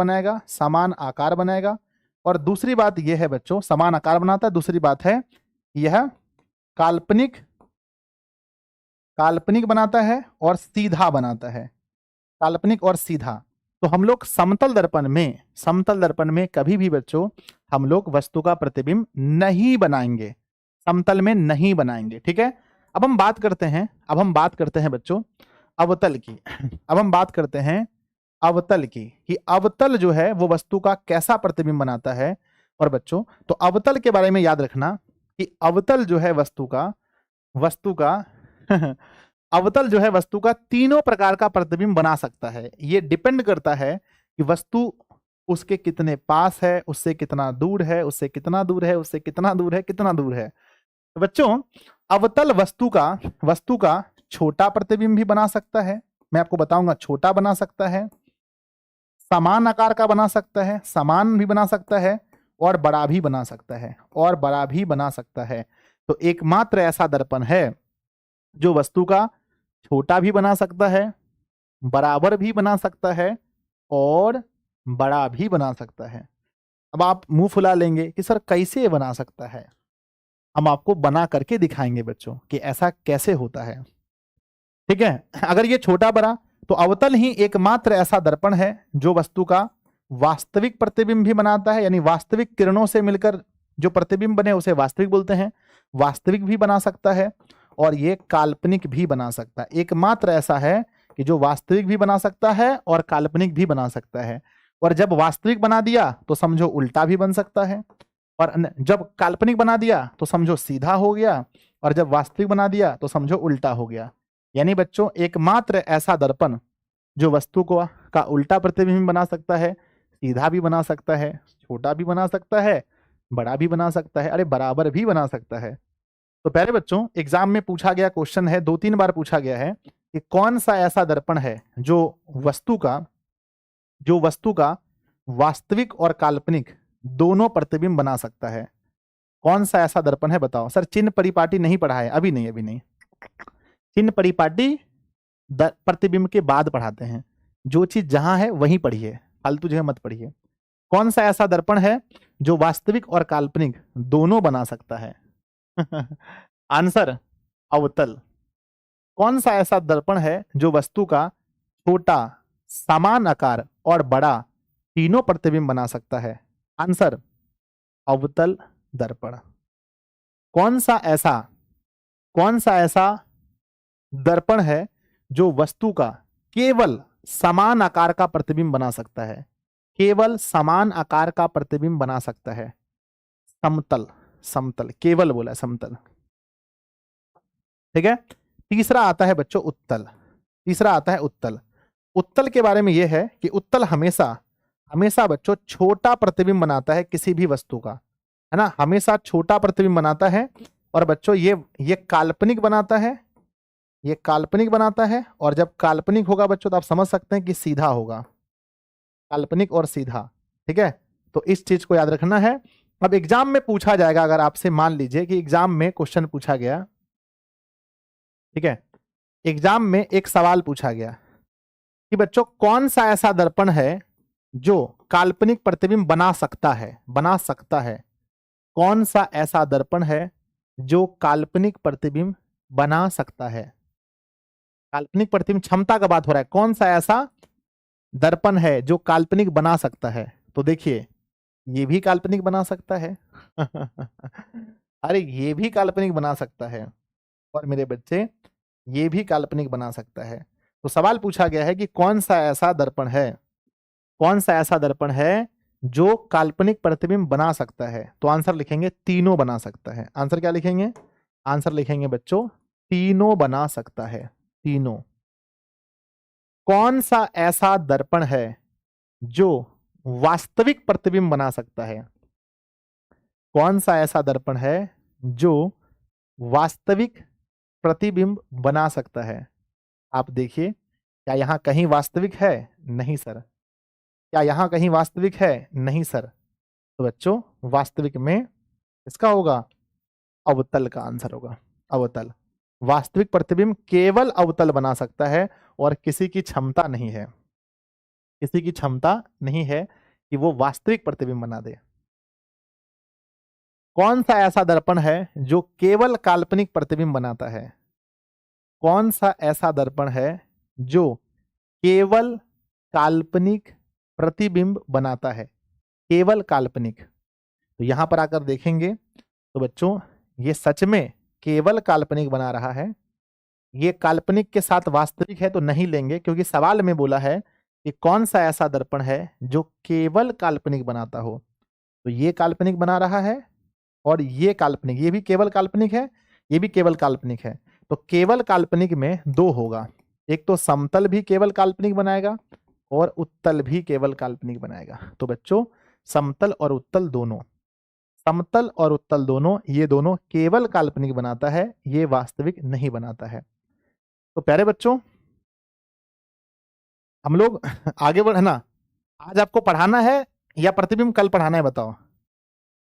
बनाएगा, और दूसरी बात यह है बच्चों, समान आकार बनाता है। दूसरी बात है यह काल्पनिक काल्पनिक बनाता है और सीधा बनाता है, काल्पनिक और सीधा। तो हम लोग समतल दर्पण में कभी भी बच्चों हम लोग वस्तु का प्रतिबिंब नहीं बनाएंगे, समतल में नहीं बनाएंगे, ठीक है। अब हम बात करते हैं बच्चों अवतल की। अब हम बात करते हैं अवतल की, कि अवतल जो है वो वस्तु का कैसा प्रतिबिंब बनाता है। और बच्चों तो अवतल के बारे में याद रखना कि अवतल जो है वस्तु का अवतल जो है वस्तु का तीनों प्रकार का प्रतिबिंब बना सकता है। ये डिपेंड करता है कि वस्तु उसके कितने पास है, उससे कितना दूर है, उससे कितना दूर है, उससे कितना दूर है, कितना दूर है। तो बच्चों अवतल वस्तु का छोटा प्रतिबिंब भी बना सकता है, मैं आपको बताऊंगा, छोटा बना सकता है, समान आकार का बना सकता है, समान भी बना सकता है, और बड़ा भी बना सकता है, तो एकमात्र ऐसा दर्पण है जो वस्तु का छोटा भी बना सकता है, बराबर भी बना सकता है, और बड़ा भी बना सकता है। अब आप मुंह फुला लेंगे कि सर कैसे बना सकता है, हम आपको बना करके दिखाएंगे बच्चों कि ऐसा कैसे होता है, ठीक है। अगर ये छोटा बड़ा, तो अवतल ही एकमात्र ऐसा दर्पण है जो वस्तु का वास्तविक प्रतिबिंब भी बनाता है, यानी वास्तविक किरणों से मिलकर जो प्रतिबिंब बने उसे वास्तविक बोलते हैं, वास्तविक भी बना सकता है, और ये काल्पनिक भी बना सकता है। एकमात्र ऐसा है कि जो वास्तविक भी बना सकता है और काल्पनिक भी बना सकता है। और जब वास्तविक बना दिया तो समझो उल्टा भी बन सकता है, और जब काल्पनिक बना दिया तो समझो सीधा हो गया, और जब वास्तविक बना दिया तो समझो उल्टा हो गया। यानी बच्चों एकमात्र ऐसा दर्पण जो वस्तु को का उल्टा प्रतिबिंब बना सकता है, सीधा भी बना सकता है, छोटा भी बना सकता है, बड़ा भी बना सकता है, अरे बराबर भी बना सकता है। तो पहले बच्चों एग्जाम में पूछा गया क्वेश्चन है, 2-3 बार पूछा गया है कि कौन सा ऐसा दर्पण है जो वस्तु का वास्तविक और काल्पनिक दोनों प्रतिबिंब बना सकता है। कौन सा ऐसा दर्पण है बताओ। सर चिन्ह परिपाटी नहीं पढ़ा है, अभी नहीं, चिन्ह परिपाटी प्रतिबिंब के बाद पढ़ाते हैं, जो चीज जहां है वहीं पढ़िए, फालतू जगह मत पढ़िए। कौन सा ऐसा दर्पण है जो वास्तविक और काल्पनिक दोनों बना सकता है? आंसर अवतल। कौन सा ऐसा दर्पण है जो वस्तु का छोटा, समान आकार और बड़ा तीनों प्रतिबिंब बना सकता है? आंसर अवतल दर्पण। कौन सा ऐसा दर्पण है जो वस्तु का केवल समान आकार का प्रतिबिंब बना सकता है? केवल समान आकार का प्रतिबिंब बना सकता है। समतल, केवल बोला समतल, ठीक है। तीसरा आता है बच्चों उत्तल। उत्तल के बारे में यह है कि उत्तल हमेशा बच्चों छोटा प्रतिबिंब बनाता है किसी भी वस्तु का, है ना, हमेशा छोटा प्रतिबिंब बनाता है। और बच्चों ये काल्पनिक बनाता है, और जब काल्पनिक होगा बच्चों तो आप समझ सकते हैं कि सीधा होगा, काल्पनिक और सीधा, ठीक है। तो इस चीज को याद रखना है। अब एग्जाम में पूछा जाएगा, अगर आपसे मान लीजिए कि एग्जाम में क्वेश्चन पूछा गया, ठीक है, एग्जाम में एक सवाल पूछा गया कि बच्चों कौन सा ऐसा दर्पण है जो काल्पनिक प्रतिबिंब बना सकता है? कौन सा ऐसा दर्पण है जो काल्पनिक प्रतिबिंब बना सकता है? काल्पनिक प्रतिबिंब क्षमता का बात हो रहा है, कौन सा ऐसा दर्पण है जो काल्पनिक बना सकता है? तो देखिए ये भी काल्पनिक बना सकता है अरे ये भी काल्पनिक बना सकता है, और मेरे बच्चे ये भी काल्पनिक बना सकता है। तो सवाल पूछा गया है कि कौन सा ऐसा दर्पण है जो काल्पनिक प्रतिबिंब बना सकता है? तो आंसर लिखेंगे तीनों बना सकता है। आंसर क्या लिखेंगे? आंसर लिखेंगे बच्चों तीनों बना सकता है, तीनों। कौन सा ऐसा दर्पण है जो वास्तविक प्रतिबिंब बना सकता है? कौन सा ऐसा दर्पण है जो वास्तविक प्रतिबिंब बना सकता है? आप देखिए, क्या यहां कहीं वास्तविक है? नहीं सर। क्या यहां कहीं वास्तविक है? नहीं सर। तो बच्चों वास्तविक में इसका होगा अवतल का आंसर होगा, अवतल। वास्तविक प्रतिबिंब केवल अवतल बना सकता है, और किसी की क्षमता नहीं है कि वो वास्तविक प्रतिबिंब बना दे। कौन सा ऐसा दर्पण है जो केवल काल्पनिक प्रतिबिंब बनाता है? कौन सा ऐसा दर्पण है जो केवल काल्पनिक प्रतिबिंब बनाता है? केवल काल्पनिक। तो यहां पर आकर देखेंगे तो बच्चों ये सच में केवल काल्पनिक बना रहा है। ये काल्पनिक के साथ वास्तविक है तो नहीं लेंगे, क्योंकि सवाल में बोला है कि कौन सा ऐसा दर्पण है जो केवल काल्पनिक बनाता हो। तो ये काल्पनिक बना रहा है और ये काल्पनिक, ये भी केवल काल्पनिक है, ये भी केवल काल्पनिक है। तो केवल काल्पनिक में दो होगा, एक तो समतल भी केवल काल्पनिक बनाएगा और उत्तल भी केवल काल्पनिक बनाएगा। तो बच्चों समतल और उत्तल दोनों, समतल और उत्तल दोनों, ये दोनों केवल काल्पनिक बनाता है, ये वास्तविक नहीं बनाता है। तो प्यारे बच्चों हम लोग आगे बढ़े ना। आज आपको पढ़ाना है या प्रतिबिंब कल पढ़ाना है बताओ?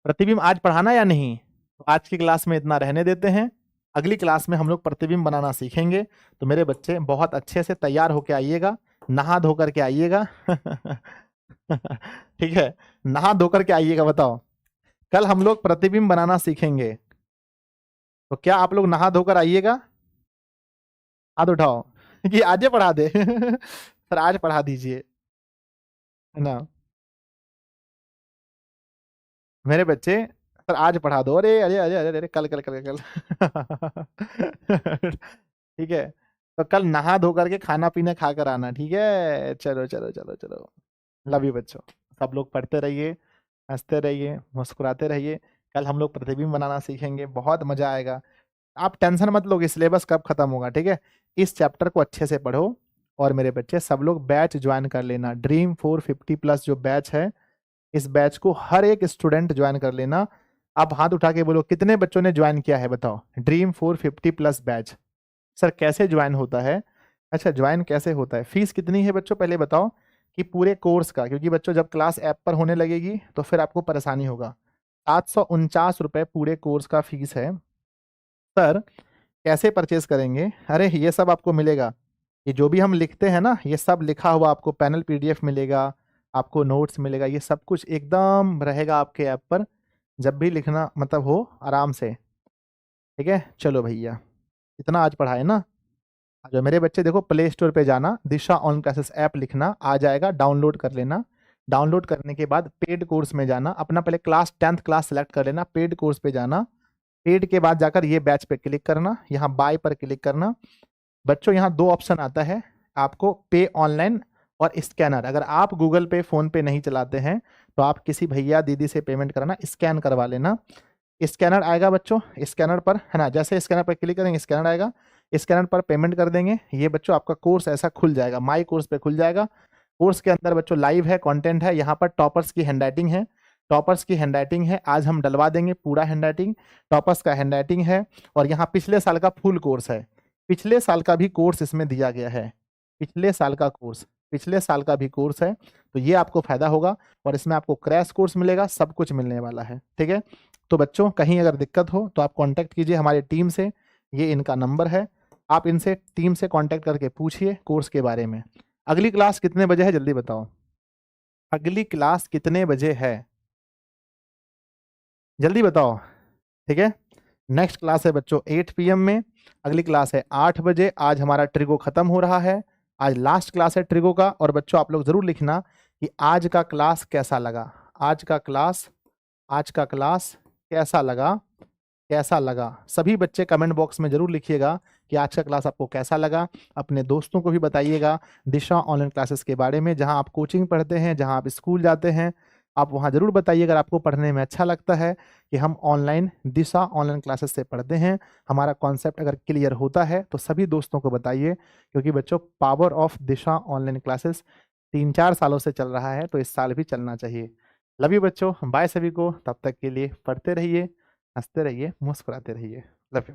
प्रतिबिंब आज पढ़ाना या नहीं? तो आज की क्लास में इतना रहने देते हैं, अगली क्लास में हम लोग प्रतिबिंब बनाना सीखेंगे। तो मेरे बच्चे बहुत अच्छे से तैयार होके आइएगा, नहा धो करके आइएगा। ठीक है, नहा धो करके आइएगा। बताओ कल हम लोग प्रतिबिंब बनाना सीखेंगे, तो क्या आप लोग नहा धोकर आइएगा? हाथ उठाओ कि आज पढ़ा दे। सर आज पढ़ा दीजिए, है ना मेरे बच्चे? सर आज पढ़ा दो। अरे अरे अरे अरे अरे कल कल कल कल। ठीक है, तो कल नहा धो करके खाना पीना खा कर आना, ठीक है? चलो चलो चलो चलो, लव यू बच्चों। सब लोग पढ़ते रहिए, हंसते रहिए, मुस्कुराते रहिए। कल हम लोग प्रतिबिंब बनाना सीखेंगे, बहुत मजा आएगा। आप टेंशन मत लो कि सिलेबस कब खत्म होगा, ठीक है? इस चैप्टर को अच्छे से पढ़ो। और मेरे बच्चे सब लोग बैच ज्वाइन कर लेना, ड्रीम 450 प्लस जो बैच है, इस बैच को हर एक स्टूडेंट ज्वाइन कर लेना। आप हाथ उठा के बोलो कितने बच्चों ने ज्वाइन किया है, बताओ। Dream 450 plus batch. सर कैसे ज्वाइन होता है? अच्छा ज्वाइन कैसे होता है, फीस कितनी है बच्चों पहले बताओ कि पूरे कोर्स का, क्योंकि बच्चों जब क्लास ऐप पर होने लगेगी तो फिर आपको परेशानी होगा। 749 रुपए पूरे कोर्स का फीस है। सर कैसे परचेज करेंगे? अरे ये सब आपको मिलेगा, ये जो भी हम लिखते हैं ना, ये सब लिखा हुआ आपको पैनल पीडीएफ मिलेगा, आपको नोट्स मिलेगा, ये सब कुछ एकदम रहेगा आपके ऐप पर। जब भी लिखना मतलब हो आराम से, ठीक है? चलो भैया इतना आज पढ़ाए ना। जो मेरे बच्चे देखो प्ले स्टोर पे जाना, दिशा ऑनलाइन क्लासेस ऐप लिखना, आ जाएगा, डाउनलोड कर लेना। डाउनलोड करने के बाद पेड कोर्स में जाना, अपना पहले क्लास 10th क्लास सेलेक्ट कर लेना, पेड कोर्स पे जाना। पेड के बाद जाकर ये बैच पे क्लिक करना, यहाँ बाय पर क्लिक करना। बच्चों यहाँ दो ऑप्शन आता है आपको, पे ऑनलाइन और स्कैनर। अगर आप गूगल पे फोन पे नहीं चलाते हैं तो आप किसी भैया दीदी से पेमेंट करना, स्कैन करवा लेना। स्कैनर आएगा बच्चों, स्कैनर पर है ना, जैसे स्कैनर पर क्लिक करेंगे स्कैनर आएगा, स्कैनर पर पेमेंट कर देंगे। ये बच्चों आपका कोर्स ऐसा खुल जाएगा, माई कोर्स पे खुल जाएगा। कोर्स के अंदर बच्चों लाइव है, कंटेंट है, यहाँ पर टॉपर्स की हैंडराइटिंग है, टॉपर्स की हैंडराइटिंग है, आज हम डलवा देंगे पूरा हैंडराइटिंग, टॉपर्स का हैंडराइटिंग है। और यहाँ पिछले साल का फुल कोर्स है, पिछले साल का भी कोर्स इसमें दिया गया है, पिछले साल का कोर्स, पिछले साल का भी कोर्स है। तो ये आपको फायदा होगा और इसमें आपको क्रैश कोर्स मिलेगा, सब कुछ मिलने वाला है, ठीक है? तो बच्चों कहीं अगर दिक्कत हो तो आप कांटेक्ट कीजिए हमारी टीम से, ये इनका नंबर है, आप इनसे टीम से कांटेक्ट करके पूछिए कोर्स के बारे में। अगली क्लास कितने बजे है जल्दी बताओ, अगली क्लास कितने बजे है जल्दी बताओ, ठीक है? नेक्स्ट क्लास है बच्चों 8 PM में, अगली क्लास है 8 बजे। आज हमारा ट्रिगो खत्म हो रहा है, आज लास्ट क्लास है ट्रिगो का। और बच्चों आप लोग जरूर लिखना कि आज का क्लास कैसा लगा, आज का क्लास, आज का क्लास कैसा लगा, कैसा लगा। सभी बच्चे कमेंट बॉक्स में जरूर लिखिएगा कि आज का क्लास आपको कैसा लगा। अपने दोस्तों को भी बताइएगा दिशा ऑनलाइन क्लासेस के बारे में, जहां आप कोचिंग पढ़ते हैं, जहां आप स्कूल जाते हैं, आप वहां जरूर बताइए अगर आपको पढ़ने में अच्छा लगता है कि हम ऑनलाइन दिशा ऑनलाइन क्लासेस से पढ़ते हैं। हमारा कॉन्सेप्ट अगर क्लियर होता है तो सभी दोस्तों को बताइए, क्योंकि बच्चों power of Disha online classes 3-4 सालों से चल रहा है, तो इस साल भी चलना चाहिए। लव यू बच्चों, बाय सभी को, तब तक के लिए पढ़ते रहिए, हंसते रहिए, मुस्कुराते रहिए। Love you.